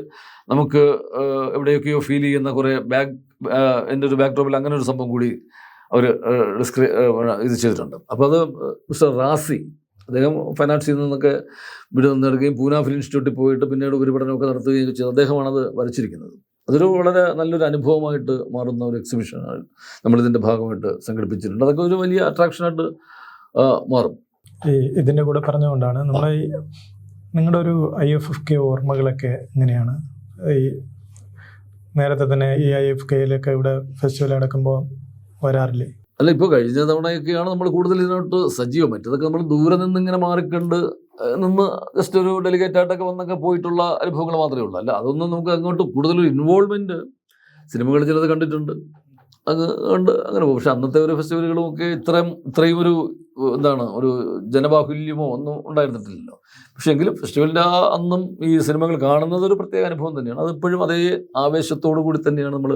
നമുക്ക് എവിടെയൊക്കെയോ ഫീൽ ചെയ്യുന്ന കുറേ എൻ്റെ ഒരു ബാക്ക്ഡ്രോപ്പിൽ അങ്ങനെ ഒരു സംഭവം കൂടി അവർ ഇത് ചെയ്തിട്ടുണ്ട്. അപ്പോൾ അത് മിസ്റ്റർ റാസി, അദ്ദേഹം ഫൈൻ ആർട്സിൽ നിന്നൊക്കെ ബിരുദം നേടുകയും പൂന ഫിലിം ഇൻസ്റ്റിറ്റ്യൂട്ടിൽ പോയിട്ട് പിന്നീട് ഉപരിപഠനമൊക്കെ നടത്തുകയും ചെയ്തു. അദ്ദേഹമാണത് വരച്ചിരിക്കുന്നത്. അതൊരു വളരെ നല്ലൊരു അനുഭവമായിട്ട് മാറുന്ന ഒരു എക്സിബിഷനാണ് നമ്മളിതിൻ്റെ ഭാഗമായിട്ട് സംഘടിപ്പിച്ചിട്ടുണ്ട്. അതൊക്കെ ഒരു വലിയ അട്രാക്ഷനായിട്ട് മാറും. ഇതിൻ്റെ കൂടെ പറഞ്ഞുകൊണ്ടാണ് നമ്മളെ നിങ്ങളുടെ ഒരു IFFK ഓർമ്മകളൊക്കെ എങ്ങനെയാണ്? ഈ നേരത്തെ തന്നെ ഈ IFFKയിലൊക്കെ ഇവിടെ ഫെസ്റ്റിവൽ നടക്കുമ്പോൾ വരാറില്ലേ? അല്ല, ഇപ്പോൾ കഴിഞ്ഞ തവണയൊക്കെയാണ് നമ്മൾ കൂടുതൽ ഇതിനോട്ട് സജീവം. മറ്റതൊക്കെ നമ്മൾ ദൂരെ നിന്നിങ്ങനെ മാറിക്കണ്ട് നിന്ന് ജസ്റ്റ് ഒരു ഡെലിഗേറ്റായിട്ടൊക്കെ വന്നൊക്കെ പോയിട്ടുള്ള അനുഭവങ്ങൾ മാത്രമേ ഉള്ളൂ. അല്ല, അതൊന്നും നമുക്ക് അങ്ങോട്ട് കൂടുതലൊരു ഇൻവോൾവ്മെൻറ്റ്, സിനിമകൾ ചിലത് കണ്ടിട്ടുണ്ട്, അങ്ങ് കണ്ട് അങ്ങനെ പോകും. പക്ഷെ അന്നത്തെ ഒരു ഫെസ്റ്റിവലുകളും ഒക്കെ ഇത്രയും എന്താണ് ഒരു ജനബാഹുല്യമോ ഒന്നും ഉണ്ടായിരുന്നിട്ടില്ലല്ലോ. പക്ഷേ എങ്കിലും ഫെസ്റ്റിവലിൻ്റെ അന്നും ഈ സിനിമകൾ കാണുന്നത് ഒരു പ്രത്യേക അനുഭവം തന്നെയാണ്. അതിപ്പോഴും അതേ ആവേശത്തോടു കൂടി തന്നെയാണ് നമ്മൾ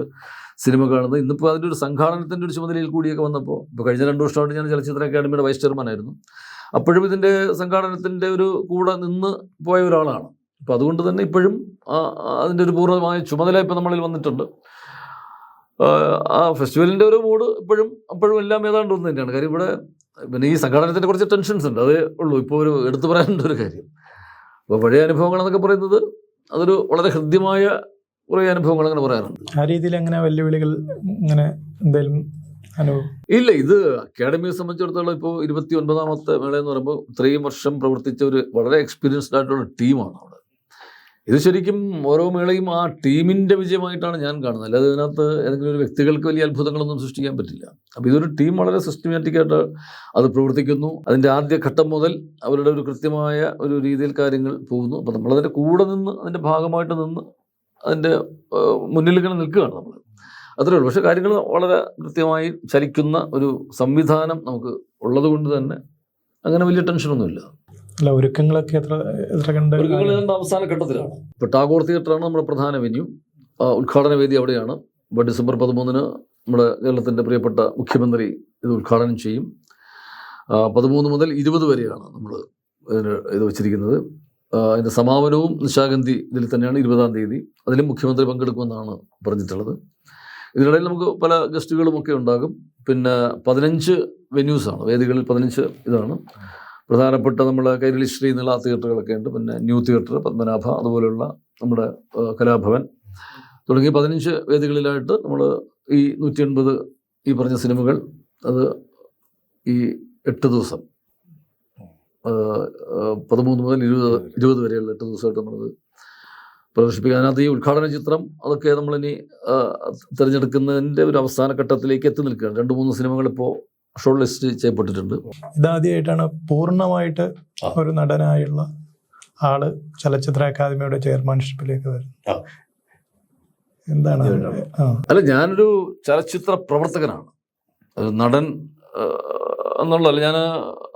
സിനിമ കാണുന്നത്. ഇന്നിപ്പോൾ അതിൻ്റെ ഒരു സംഘാടനത്തിൻ്റെ ഒരു ചുമതലയിൽ കൂടിയൊക്കെ വന്നപ്പോൾ, ഇപ്പോൾ കഴിഞ്ഞ 2 വർഷമായിട്ട് ഞാൻ ചലച്ചിത്ര അക്കാദമിയുടെ വൈസ് ചെയർമാനായിരുന്നു. അപ്പോഴും ഇതിൻ്റെ സംഘാടനത്തിൻ്റെ ഒരു കൂടെ നിന്ന് പോയ ഒരാളാണ്. അപ്പോൾ അതുകൊണ്ട് തന്നെ ഇപ്പോഴും അതിൻ്റെ ഒരു പൂർണ്ണമായ ചുമതല ഇപ്പോൾ നമ്മളിൽ വന്നിട്ടുണ്ട്. ആ ഫെസ്റ്റിവലിൻ്റെ ഒരു മൂഡ് അപ്പോഴും എല്ലാം ഏതാണ്ട് ഒന്ന് തന്നെയാണ്. കാര്യം ഇവിടെ പിന്നെ ഈ സംഘാടനത്തിൻ്റെ കുറച്ച് ടെൻഷൻസ് ഉണ്ട്, അതേ ഉള്ളൂ ഇപ്പോൾ ഒരു എടുത്തു പറയാനുള്ള ഒരു കാര്യം. അപ്പോൾ പഴയ അനുഭവങ്ങൾ എന്നൊക്കെ പറയുന്നത് അതൊരു വളരെ ഹൃദ്യമായ കുറേ അനുഭവങ്ങൾ അങ്ങനെ പറയാറുണ്ട്. ആ രീതിയിൽ എങ്ങനെ വെല്ലുവിളികൾ ഇങ്ങനെ എന്തെങ്കിലും അനുഭവം? ഇല്ല, ഇത് അക്കാഡമിയെ സംബന്ധിച്ചിടത്തോളം ഇപ്പോൾ 29ാമത്തെ മേള എന്ന് പറയുമ്പോൾ ഇത്രയും വർഷം പ്രവർത്തിച്ച ഒരു വളരെ എക്സ്പീരിയൻസ്ഡ് ആയിട്ടുള്ള ടീമാണ് അവിടെ. ഇത് ശരിക്കും ഓരോ മേളയും ആ ടീമിൻ്റെ വിജയമായിട്ടാണ് ഞാൻ കാണുന്നത്. അല്ലാതെ ഇതിനകത്ത് ഏതെങ്കിലും ഒരു വ്യക്തികൾക്ക് വലിയ അത്ഭുതങ്ങളൊന്നും സൃഷ്ടിക്കാൻ പറ്റില്ല. അപ്പോൾ ഇതൊരു ടീം വളരെ സിസ്റ്റമാറ്റിക്കായിട്ട് അത് പ്രവർത്തിക്കുന്നു. അതിൻ്റെ ആദ്യ ഘട്ടം മുതൽ അവരുടെ ഒരു കൃത്യമായ ഒരു രീതിയിൽ കാര്യങ്ങൾ പോകുന്നു. അപ്പോൾ നമ്മളതിൻ്റെ കൂടെ നിന്ന് അതിൻ്റെ ഭാഗമായിട്ട് നിന്ന് അതിൻ്റെ മുന്നിൽ ഇങ്ങനെ നിൽക്കുകയാണ് നമ്മൾ, അത്രേ ഉള്ളൂ. പക്ഷേ കാര്യങ്ങൾ വളരെ കൃത്യമായി ചലിക്കുന്ന ഒരു സംവിധാനം നമുക്ക് ഉള്ളത് കൊണ്ട് തന്നെ അങ്ങനെ വലിയ ടെൻഷനൊന്നുമില്ല. അല്ല, ഒരുക്കങ്ങളൊക്കെ എത്ര കണ്ട്? ഒരുക്കങ്ങൾ ഇതിൻ്റെ അവസാന ഘട്ടത്തിലാണ്. ഇപ്പോൾ ടാഗോർ തിയേറ്ററാണ് നമ്മുടെ പ്രധാന വെന്യൂ. ഉദ്ഘാടന വേദി അവിടെയാണ്. ഇപ്പോൾ ഡിസംബർ 13 നമ്മുടെ കേരളത്തിൻ്റെ പ്രിയപ്പെട്ട മുഖ്യമന്ത്രി ഇത് ഉദ്ഘാടനം ചെയ്യും. 13 മുതൽ 20 വരെയാണ് നമ്മൾ ഇത് വെച്ചിരിക്കുന്നത്. അതിൻ്റെ സമാപനവും നിശാഗന്ധി ഇതിൽ തന്നെയാണ് 20-ാം തീയതി. അതിലും മുഖ്യമന്ത്രി പങ്കെടുക്കുമെന്നാണ് പറഞ്ഞിട്ടുള്ളത്. ഇതിനിടയിൽ നമുക്ക് പല ഗസ്റ്റുകളും ഒക്കെ ഉണ്ടാകും. പിന്നെ 15 വെന്യൂസാണ്, വേദികളിൽ 15 ഇതാണ്. പ്രധാനപ്പെട്ട നമ്മുടെ കൈരളി ശ്രീ എന്നുള്ള തിയേറ്ററുകളൊക്കെ ഉണ്ട്. പിന്നെ ന്യൂ തിയേറ്റർ, പത്മനാഭ, അതുപോലെയുള്ള നമ്മുടെ കലാഭവൻ തുടങ്ങിയ 15 വേദികളിലായിട്ട് നമ്മൾ ഈ 180 ഈ പറഞ്ഞ സിനിമകൾ അത് ഈ 8 ദിവസം 13 മുതൽ 20 വരെയുള്ള 8 ദിവസമായിട്ട് നമ്മളത് പ്രദർശിപ്പിക്കുക. അതിനകത്ത് ഈ ഉദ്ഘാടന ചിത്രം അതൊക്കെ നമ്മളിനി തിരഞ്ഞെടുക്കുന്നതിൻ്റെ ഒരു അവസാന ഘട്ടത്തിലേക്ക് എത്തി നിൽക്കുകയാണ്. 2-3 സിനിമകൾ ഇപ്പോൾ ഷോർട്ട് ലിസ്റ്റ് ചെയ്യപ്പെട്ടിട്ടുണ്ട്. ഇതാദ്യമായിട്ടാണ് പൂർണ്ണമായിട്ട് ഒരു നടനായുള്ള ആള് ചലച്ചിത്ര അക്കാദമിയുടെ ചെയർമാൻഷിപ്പിലേക്ക് വരുന്നത്. എന്താണ്? അല്ല, ഞാനൊരു ചലച്ചിത്ര പ്രവർത്തകനാണ്, ഒരു നടൻ എന്നുള്ളതല്ല. ഞാൻ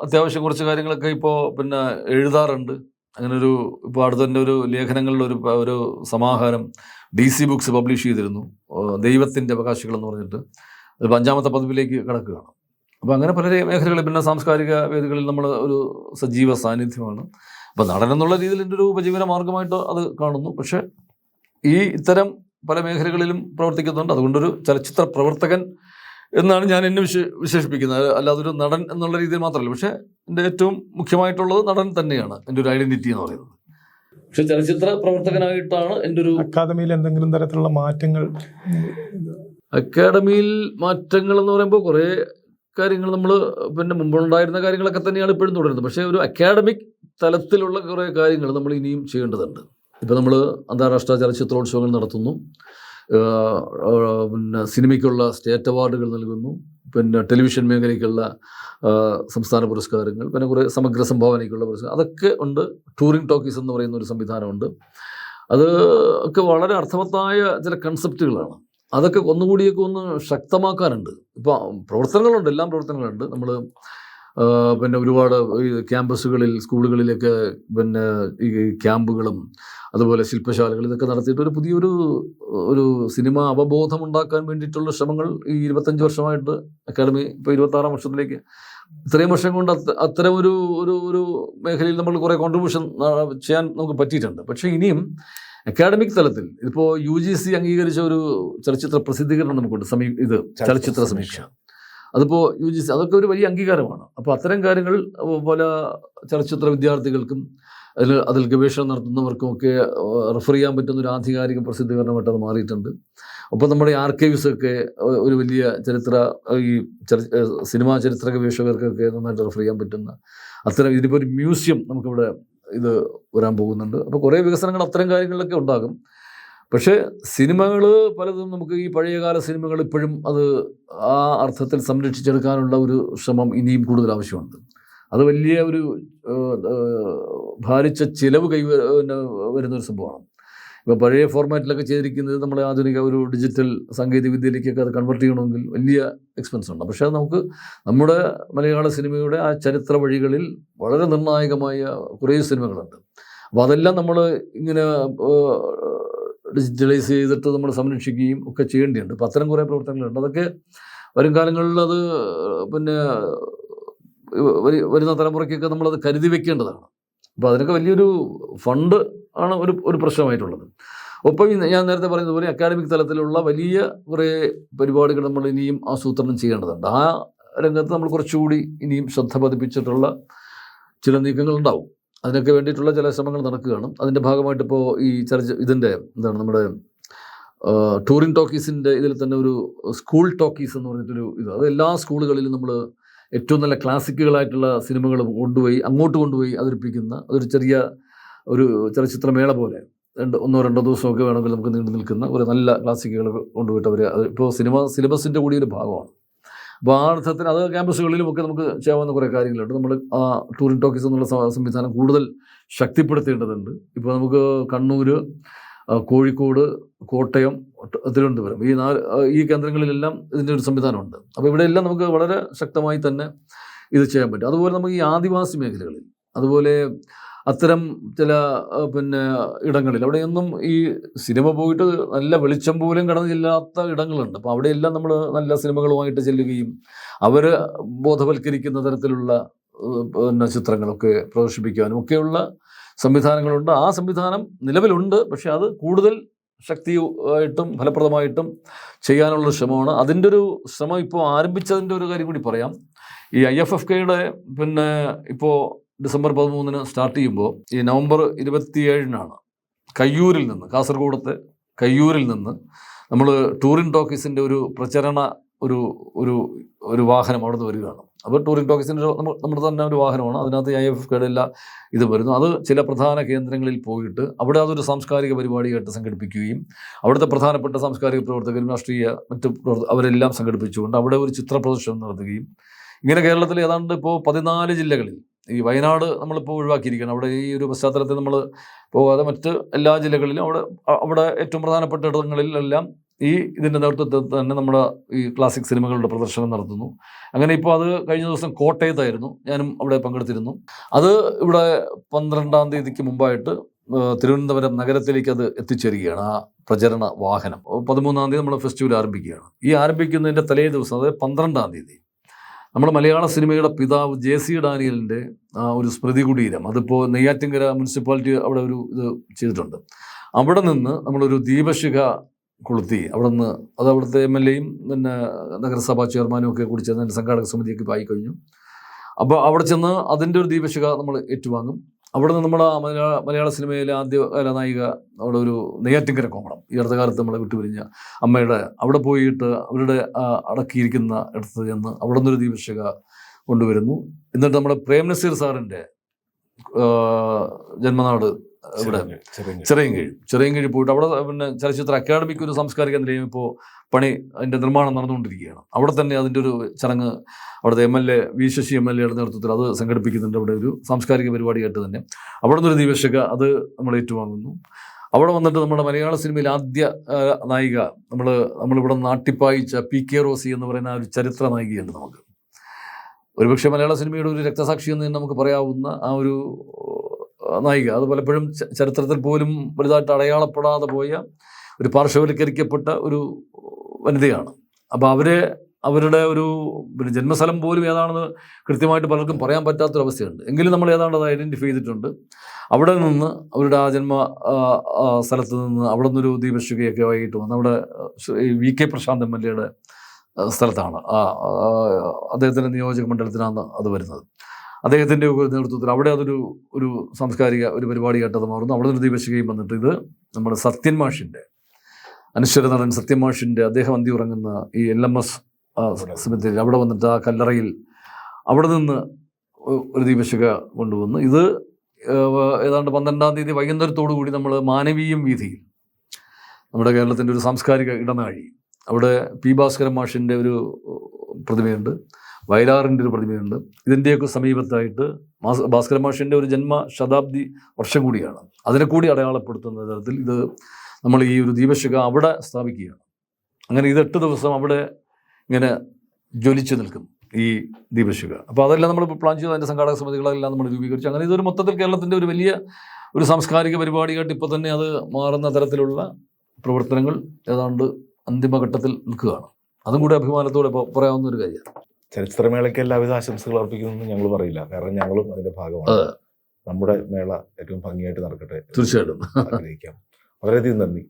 അത്യാവശ്യം കുറച്ച് കാര്യങ്ങളൊക്കെ ഇപ്പോൾ പിന്നെ എഴുതാറുണ്ട്. അങ്ങനെ ഇപ്പോൾ അടുത്തതിൻ്റെ ഒരു ലേഖനങ്ങളുടെ ഒരു സമാഹാരം DC ബുക്സ് പബ്ലിഷ് ചെയ്തിരുന്നു, ദൈവത്തിൻ്റെ അവകാശികൾ എന്ന് പറഞ്ഞിട്ട്. അതിപ്പോൾ 5ാമത്തെ പതിപ്പിലേക്ക് കിടക്കുകയാണ്. അപ്പോൾ അങ്ങനെ പല മേഖലകളിൽ പിന്നെ സാംസ്കാരിക വേദികളിൽ നമ്മൾ ഒരു സജീവ സാന്നിധ്യമാണ്. അപ്പോൾ നടൻ എന്നുള്ള രീതിയിൽ എൻ്റെ ഒരു ഉപജീവന മാർഗമായിട്ട് അത് കാണുന്നു. പക്ഷേ ഇത്തരം പല മേഖലകളിലും പ്രവർത്തിക്കുന്നുണ്ട്. അതുകൊണ്ടൊരു ചലച്ചിത്ര പ്രവർത്തകൻ എന്നാണ് ഞാൻ എന്നെ വിശേഷിപ്പിക്കുന്നത്, അല്ലാതെ ഒരു നടൻ എന്നുള്ള രീതിയിൽ മാത്രമല്ല. പക്ഷേ എൻ്റെ ഏറ്റവും മുഖ്യമായിട്ടുള്ളത് നടൻ തന്നെയാണ്, എൻ്റെ ഒരു ഐഡൻറ്റിറ്റി എന്ന് പറയുന്നത്. പക്ഷെ ചലച്ചിത്ര പ്രവർത്തകനായിട്ടാണ് എൻ്റെ ഒരു. അക്കാദമിയിൽ എന്തെങ്കിലും തരത്തിലുള്ള മാറ്റങ്ങൾ? അക്കാദമിയിൽ മാറ്റങ്ങൾ എന്ന് പറയുമ്പോൾ കുറേ കാര്യങ്ങൾ നമ്മൾ പിന്നെ മുമ്പുണ്ടായിരുന്ന കാര്യങ്ങളൊക്കെ തന്നെയാണ് ഇപ്പോഴും തുടരുന്നത്. പക്ഷേ ഒരു അക്കാഡമിക് തലത്തിലുള്ള കുറേ കാര്യങ്ങൾ നമ്മൾ ഇനിയും ചെയ്യേണ്ടതുണ്ട്. ഇപ്പോൾ നമ്മൾ അന്താരാഷ്ട്ര ചലച്ചിത്രോത്സവങ്ങൾ നടത്തുന്നു, പിന്നെ സിനിമയ്ക്കുള്ള സ്റ്റേറ്റ് അവാർഡുകൾ നൽകുന്നു, പിന്നെ ടെലിവിഷൻ മേഖലയ്ക്കുള്ള സംസ്ഥാന പുരസ്കാരങ്ങൾ, പിന്നെ കുറേ സമഗ്ര സംഭാവനയ്ക്കുള്ള പുരസ്കാരം, അതൊക്കെ ഉണ്ട്. ടൂറിംഗ് ടോക്കീസ് എന്ന് പറയുന്ന ഒരു സംവിധാനമുണ്ട്. അത് ഒക്കെ വളരെ അർത്ഥവത്തായ ചില കൺസെപ്റ്റുകളാണ്. അതൊക്കെ ഒന്നുകൂടിയൊക്കെ ഒന്ന് ശക്തമാക്കാനുണ്ട്. ഇപ്പോൾ പ്രവർത്തനങ്ങളുണ്ട്, എല്ലാം പ്രവർത്തനങ്ങളുണ്ട്. നമ്മൾ പിന്നെ ഒരുപാട് ഈ ക്യാമ്പസുകളിൽ, സ്കൂളുകളിലൊക്കെ പിന്നെ ഈ ക്യാമ്പുകളും അതുപോലെ ശില്പശാലകൾ ഇതൊക്കെ നടത്തിയിട്ട് ഒരു പുതിയൊരു സിനിമ അവബോധം ഉണ്ടാക്കാൻ വേണ്ടിയിട്ടുള്ള ശ്രമങ്ങൾ ഈ 25 വർഷമായിട്ട് അക്കാദമി ഇപ്പോൾ 26-ാം വർഷത്തിലേക്ക് ഇത്രയും വർഷം കൊണ്ട് അത്തരം ഒരു മേഖലയിൽ നമ്മൾ കുറേ കോൺട്രിബ്യൂഷൻ ചെയ്യാൻ നമുക്ക് പറ്റിയിട്ടുണ്ട്. പക്ഷേ ഇനിയും അക്കാഡമിക് തലത്തിൽ ഇപ്പോൾ UGC അംഗീകരിച്ച ഒരു ചലച്ചിത്ര പ്രസിദ്ധീകരണം നമുക്കുണ്ട്, ചലച്ചിത്ര സമീക്ഷ. അതിപ്പോൾ UGC അതൊക്കെ ഒരു വലിയ അംഗീകാരമാണ്. അപ്പോൾ അത്തരം കാര്യങ്ങൾ പല ചലച്ചിത്ര വിദ്യാർത്ഥികൾക്കും അതിൽ ഗവേഷണം നടത്തുന്നവർക്കുമൊക്കെ റെഫർ ചെയ്യാൻ പറ്റുന്ന ഒരു ആധികാരിക പ്രസിദ്ധീകരണമായിട്ട് അത് മാറിയിട്ടുണ്ട്. ഒപ്പം നമ്മുടെ ആർക്കൈവ്സൊക്കെ ഒരു വലിയ സിനിമാ ചരിത്ര ഗവേഷകർക്കൊക്കെ നന്നായിട്ട് റെഫർ ചെയ്യാൻ പറ്റുന്ന അത്തരം ഇതിപ്പോൾ ഒരു മ്യൂസിയം നമുക്കിവിടെ ഇത് വരാൻ പോകുന്നുണ്ട്. അപ്പോൾ കുറേ വികസനങ്ങൾ അത്തരം കാര്യങ്ങളിലൊക്കെ ഉണ്ടാകും. പക്ഷേ സിനിമകൾ പലതും നമുക്ക് ഈ പഴയകാല സിനിമകൾ ഇപ്പോഴും അത് ആ അർത്ഥത്തിൽ സംരക്ഷിച്ചെടുക്കാനുള്ള ഒരു ശ്രമം ഇനിയും കൂടുതൽ ആവശ്യമുണ്ട്. അത് വലിയ ഒരു ഭാരിച്ച ചിലവ് വരുന്നൊരു സംഭവമാണ്. ഇപ്പോൾ പഴയ ഫോർമാറ്റിലൊക്കെ ചെയ്തിരിക്കുന്നത് നമ്മൾ ആധുനിക ഒരു ഡിജിറ്റൽ സാങ്കേതിക വിദ്യയിലേക്കൊക്കെ അത് കൺവെർട്ട് ചെയ്യണമെങ്കിൽ വലിയ എക്സ്പെൻസ് ഉണ്ട്. പക്ഷേ അത് നമുക്ക് നമ്മുടെ മലയാള സിനിമയുടെ ആ ചരിത്ര വഴികളിൽ വളരെ നിർണായകമായ കുറേ സിനിമകളുണ്ട്. അപ്പോൾ അതെല്ലാം നമ്മൾ ഇങ്ങനെ ഡിജിറ്റലൈസ് ചെയ്തിട്ട് നമ്മൾ സംരക്ഷിക്കുകയും ഒക്കെ ചെയ്യേണ്ടതുണ്ട്. അപ്പോൾ അത്തരം കുറേ പ്രവർത്തനങ്ങളുണ്ട്. അതൊക്കെ വരും കാലങ്ങളിൽ അത് പിന്നെ വരുന്ന തലമുറയ്ക്കൊക്കെ നമ്മളത് കരുതി വെക്കേണ്ടതാണ്. അപ്പോൾ അതിനൊക്കെ വലിയൊരു ഫണ്ട് ആണ് ഒരു പ്രശ്നമായിട്ടുള്ളത്. ഒപ്പം ഞാൻ നേരത്തെ പറഞ്ഞതുപോലെ അക്കാഡമിക് തലത്തിലുള്ള വലിയ കുറേ പരിപാടികൾ നമ്മൾ ഇനിയും ആസൂത്രണം ചെയ്യേണ്ടതുണ്ട്. ആ രംഗത്ത് നമ്മൾ കുറച്ചുകൂടി ഇനിയും ശ്രദ്ധ പതിപ്പിച്ചിട്ടുള്ള ചില നീക്കങ്ങളുണ്ടാവും. അതിനൊക്കെ വേണ്ടിയിട്ടുള്ള ചില ശ്രമങ്ങൾ നടക്കുകയാണ്. അതിൻ്റെ ഭാഗമായിട്ട് ഇപ്പോൾ ഈ ഇതിൻ്റെ എന്താണ് നമ്മുടെ ടൂറിംഗ് ടോക്കീസിൻ്റെ ഇതിൽ തന്നെ ഒരു സ്കൂൾ ടോക്കീസ് എന്ന് പറഞ്ഞിട്ടൊരു ഇത്, അത് എല്ലാ സ്കൂളുകളിലും നമ്മൾ ഏറ്റവും നല്ല ക്ലാസിക്കുകളായിട്ടുള്ള സിനിമകൾ അങ്ങോട്ട് കൊണ്ടുപോയി അവതരിപ്പിക്കുന്ന അതൊരു ചെറിയ ഒരു ചലച്ചിത്രമേള പോലെ 1-2 ദിവസമൊക്കെ വേണമെങ്കിൽ നമുക്ക് നീണ്ടു നിൽക്കുന്ന ഒരു നല്ല ക്ലാസിക്കുകൾ കൊണ്ടുപോയിട്ട് അവർ ഇപ്പോൾ സിലബസിൻ്റെ കൂടി ഒരു ഭാഗമാണ്. അപ്പോൾ ആ അർത്ഥത്തിൽ അത് ക്യാമ്പസുകളിലുമൊക്കെ നമുക്ക് ചെയ്യാവുന്ന കുറേ കാര്യങ്ങളുണ്ട്. നമ്മൾ ആ ടൂറിംഗ് ടോക്കീസ് എന്നുള്ള സംവിധാനം കൂടുതൽ ശക്തിപ്പെടുത്തേണ്ടതുണ്ട്. ഇപ്പോൾ നമുക്ക് കണ്ണൂർ, കോഴിക്കോട്, കോട്ടയം, തിരുവനന്തപുരം ഈ കേന്ദ്രങ്ങളിലെല്ലാം ഇതിൻ്റെ ഒരു സംവിധാനമുണ്ട്. അപ്പോൾ ഇവിടെയെല്ലാം നമുക്ക് വളരെ ശക്തമായി തന്നെ ഇത് ചെയ്യാൻ പറ്റും. അതുപോലെ നമുക്ക് ഈ ആദിവാസി മേഖലകളിൽ, അതുപോലെ അത്തരം ചില ഇടങ്ങളിൽ അവിടെയൊന്നും ഈ സിനിമ പോയിട്ട് നല്ല വെളിച്ചം പോലും കടന്നു ചെല്ലാത്ത ഇടങ്ങളുണ്ട്. അപ്പോൾ അവിടെയെല്ലാം നമ്മൾ നല്ല സിനിമകളുമായിട്ട് ചെല്ലുകയും അവർ ബോധവൽക്കരിക്കുന്ന തരത്തിലുള്ള ചിത്രങ്ങളൊക്കെ പ്രദർശിപ്പിക്കാനും ഒക്കെയുള്ള സംവിധാനങ്ങളുണ്ട്. ആ സംവിധാനം നിലവിലുണ്ട്. പക്ഷേ അത് കൂടുതൽ ശക്തിയായിട്ടും ഫലപ്രദമായിട്ടും ചെയ്യാനുള്ള ശ്രമമാണ്. അതിൻ്റെ ഒരു ശ്രമം ഇപ്പോൾ ആരംഭിച്ചതിൻ്റെ ഒരു കാര്യം കൂടി പറയാം. ഈ IFFKയുടെ ഇപ്പോൾ ഡിസംബർ 13 സ്റ്റാർട്ട് ചെയ്യുമ്പോൾ ഈ നവംബർ 27 കയ്യൂരിൽ നിന്ന്, കാസർഗോഡത്തെ കയ്യൂരിൽ നിന്ന് നമ്മൾ ടൂറിംഗ് ടോക്കീസിൻ്റെ ഒരു പ്രചരണ ഒരു വാഹനം അവിടെ നിന്ന് വരികയാണ്. അപ്പോൾ ടൂറിംഗ് ടോക്കീസിൻ്റെ നമ്മുടെ തന്നെ ഒരു വാഹനമാണ്. അതിനകത്ത് IFFKയുടെ എല്ലാ ഇത് വരുന്നു. അത് ചില പ്രധാന കേന്ദ്രങ്ങളിൽ പോയിട്ട് അവിടെ അതൊരു സാംസ്കാരിക പരിപാടിയായിട്ട് സംഘടിപ്പിക്കുകയും അവിടുത്തെ പ്രധാനപ്പെട്ട സാംസ്കാരിക പ്രവർത്തകരും രാഷ്ട്രീയ മറ്റ് അവരെല്ലാം സംഘടിപ്പിച്ചുകൊണ്ട് അവിടെ ഒരു ചിത്ര പ്രദർശനം നടത്തുകയും, ഇങ്ങനെ കേരളത്തിൽ ഏതാണ്ട് ഇപ്പോൾ 14 ജില്ലകളിൽ, ഈ വയനാട് നമ്മളിപ്പോൾ ഒഴിവാക്കിയിരിക്കുകയാണ്, അവിടെ ഈ ഒരു പശ്ചാത്തലത്തിൽ നമ്മൾ പോകാതെ മറ്റ് എല്ലാ ജില്ലകളിലും അവിടെ ഏറ്റവും പ്രധാനപ്പെട്ട ഇടങ്ങളിലെല്ലാം ഈ ഇതിൻ്റെ നേതൃത്വത്തിൽ തന്നെ നമ്മുടെ ഈ ക്ലാസിക് സിനിമകളുടെ പ്രദർശനം നടത്തുന്നു. അങ്ങനെ ഇപ്പോൾ അത് കഴിഞ്ഞ ദിവസം കോട്ടയത്തായിരുന്നു, ഞാനും അവിടെ പങ്കെടുത്തിരുന്നു. അത് ഇവിടെ 12-ാം തീയതിക്ക് മുമ്പായിട്ട് തിരുവനന്തപുരം നഗരത്തിലേക്ക് അത് എത്തിച്ചേരുകയാണ്. ആ പ്രചരണ വാഹനം 13-ാം തീയതി നമ്മൾ ഫെസ്റ്റിവൽ ആരംഭിക്കുകയാണ്. ഈ ആരംഭിക്കുന്നതിൻ്റെ തലേ ദിവസം, അതായത് 12-ാം തീയതി, നമ്മൾ മലയാള സിനിമയുടെ പിതാവ് JC ഡാനിയലിൻ്റെ ഒരു സ്മൃതി കുടീരം, അതിപ്പോൾ നെയ്യാറ്റിൻകര മുനിസിപ്പാലിറ്റി അവിടെ ഒരു ഇത് ചെയ്തിട്ടുണ്ട്. അവിടെ നിന്ന് നമ്മളൊരു ദീപശിഖ കൊളുത്തി അത് അവിടുത്തെ MLAയും നഗരസഭാ ചെയർമാനും ഒക്കെ കൂടി ചേർന്ന് സംഘാടക സമിതിയൊക്കെ ആയി കഴിഞ്ഞു. അപ്പോൾ അവിടെ ചെന്ന് അതിൻ്റെ ഒരു ദീപശിഖ നമ്മൾ ഏറ്റുവാങ്ങും. അവിടെ നിന്ന് നമ്മുടെ മലയാള സിനിമയിലെ ആദ്യകാല നായിക അവിടെ ഒരു നെയ്യാറ്റിൻകര കോമളം, ഈ അടുത്ത കാലത്ത് നമ്മളെ വിട്ടുപിരിഞ്ഞ അമ്മയുടെ അവിടെ പോയിട്ട് അവരുടെ അടക്കിയിരിക്കുന്ന ഇടത്ത് ചെന്ന് അവിടെ നിന്നൊരു ദീപശിഖ കൊണ്ടുവരുന്നു. എന്നിട്ട് നമ്മുടെ പ്രേം നസീർ സാറിൻ്റെ ജന്മനാട് ഇവിടെ ചെറിയൻകീഴ് പോയിട്ട് അവിടെ ചലച്ചിത്ര അക്കാദമിക്ക് ഒരു സാംസ്കാരിക നിലയം ഇപ്പോൾ അതിൻ്റെ നിർമ്മാണം നടന്നുകൊണ്ടിരിക്കുകയാണ്. അവിടെ തന്നെ അതിൻ്റെ ഒരു ചടങ്ങ് അവിടുത്തെ MLA V. ശശി MLAയുടെ നേതൃത്വത്തിൽ അത് സംഘടിപ്പിക്കുന്നുണ്ട്. അവിടെ ഒരു സാംസ്കാരിക പരിപാടിയായിട്ട് തന്നെ അവിടെ നിന്നൊരു ദീപശിഖ അത് നമ്മൾ ഏറ്റുവാങ്ങുന്നു. അവിടെ വന്നിട്ട് നമ്മുടെ മലയാള സിനിമയിൽ ആദ്യ നായിക നമ്മളിവിടെ നാട്ടിപ്പായിച്ച PK റോസി എന്ന് പറയുന്ന ആ ഒരു ചരിത്ര നായികയുണ്ട്. നമുക്ക് ഒരുപക്ഷെ മലയാള സിനിമയുടെ ഒരു രക്തസാക്ഷി എന്ന് നമുക്ക് പറയാവുന്ന ആ ഒരു നായിക, അത് പലപ്പോഴും ചരിത്രത്തിൽ പോലും വലുതായിട്ട് അടയാളപ്പെടാതെ പോയ ഒരു പാർശ്വവൽക്കരിക്കപ്പെട്ട ഒരു വനിതയാണ്. അപ്പോൾ അവരുടെ ഒരു ജന്മസ്ഥലം പോലും ഏതാണെന്ന് കൃത്യമായിട്ട് പലർക്കും പറയാൻ പറ്റാത്തൊരവസ്ഥയുണ്ട്. എങ്കിലും നമ്മൾ ഏതാണ്ട് അത് ഐഡൻറ്റിഫൈ ചെയ്തിട്ടുണ്ട്. അവിടെ നിന്ന് അവരുടെ ആ ജന്മ സ്ഥലത്ത് നിന്ന് അവിടെ നിന്നൊരു ദീപശിഖയൊക്കെ വൈകിട്ട് വന്ന് അവിടെ VK പ്രശാന്ത് MLAയുടെ സ്ഥലത്താണ്, അദ്ദേഹത്തിൻ്റെ നിയോജക മണ്ഡലത്തിനാണ് അത് വരുന്നത്. അദ്ദേഹത്തിൻ്റെ നേതൃത്വത്തിൽ അവിടെ ഒരു സാംസ്കാരിക ഒരു പരിപാടിയായിട്ട് അത് മാറുന്നു. അവിടെ നിന്ന് ദീപശിഖയും വന്നിട്ട് ഇത് നമ്മുടെ സത്യൻ മാഷിൻ്റെ, അനശ്വര നടൻ സത്യൻ മാഷിൻ്റെ അദ്ദേഹം അന്തി ഉറങ്ങുന്ന ഈ LMS സെമിത്തേരി അവിടെ വന്നിട്ട് ആ കല്ലറയിൽ അവിടെ നിന്ന് ഒരു ദീപശിഖ കൊണ്ടുവന്ന് ഇത് ഏതാണ്ട് 12-ാം തീയതി വൈകുന്നേരത്തോടു കൂടി നമ്മൾ മാനവീയം വീഥിയിൽ, നമ്മുടെ കേരളത്തിൻ്റെ ഒരു സാംസ്കാരിക ഇടനാഴി, അവിടെ P. ഭാസ്കരൻ മാഷിൻ്റെ ഒരു പ്രതിമയുണ്ട്, വയലാറിൻ്റെ ഒരു പ്രതിമയുണ്ട്. ഇതിൻ്റെയൊക്കെ സമീപത്തായിട്ട് ഭാസ്കരൻ മാഷിൻ്റെ ഒരു ജന്മ ശതാബ്ദി വർഷം കൂടിയാണ്. അതിനെ കൂടി അടയാളപ്പെടുത്തുന്ന തരത്തിൽ ഇത് നമ്മൾ ഈ ഒരു ദീപശിഖ അവിടെ സ്ഥാപിക്കുകയാണ്. അങ്ങനെ ഇത് 8 ദിവസം അവിടെ ഇങ്ങനെ ജ്വലിച്ചു നിൽക്കും ഈ ദീപശിഖ. അപ്പോൾ അതെല്ലാം നമ്മൾ പ്ലാൻ ചെയ്ത് അതിൻ്റെ സംഘാടക സമിതികളെല്ലാം നമ്മൾ രൂപീകരിച്ചു. അങ്ങനെ ഇതൊരു മൊത്തത്തിൽ കേരളത്തിൻ്റെ ഒരു വലിയ ഒരു സാംസ്കാരിക പരിപാടിയായിട്ട് ഇപ്പോൾ തന്നെ അത് മാറുന്ന തരത്തിലുള്ള പ്രവർത്തനങ്ങൾ ഏതാണ്ട് അന്തിമഘട്ടത്തിൽ നിൽക്കുകയാണ്. അതും കൂടി അഭിമാനത്തോടെ പറയാവുന്ന ഒരു കാര്യമാണ്. ചലച്ചിത്രമേളയ്ക്ക് എല്ലാവിധ ആശംസകൾ അർപ്പിക്കുമെന്ന് ഞങ്ങൾ പറയില്ല, കാരണം ഞങ്ങളും അതിന്റെ ഭാഗമാണ്. നമ്മുടെ മേള ഏറ്റവും ഭംഗിയായിട്ട് നടക്കട്ടെ തീർച്ചയായിട്ടും ആഗ്രഹിക്കാം. വളരെയധികം നന്ദി.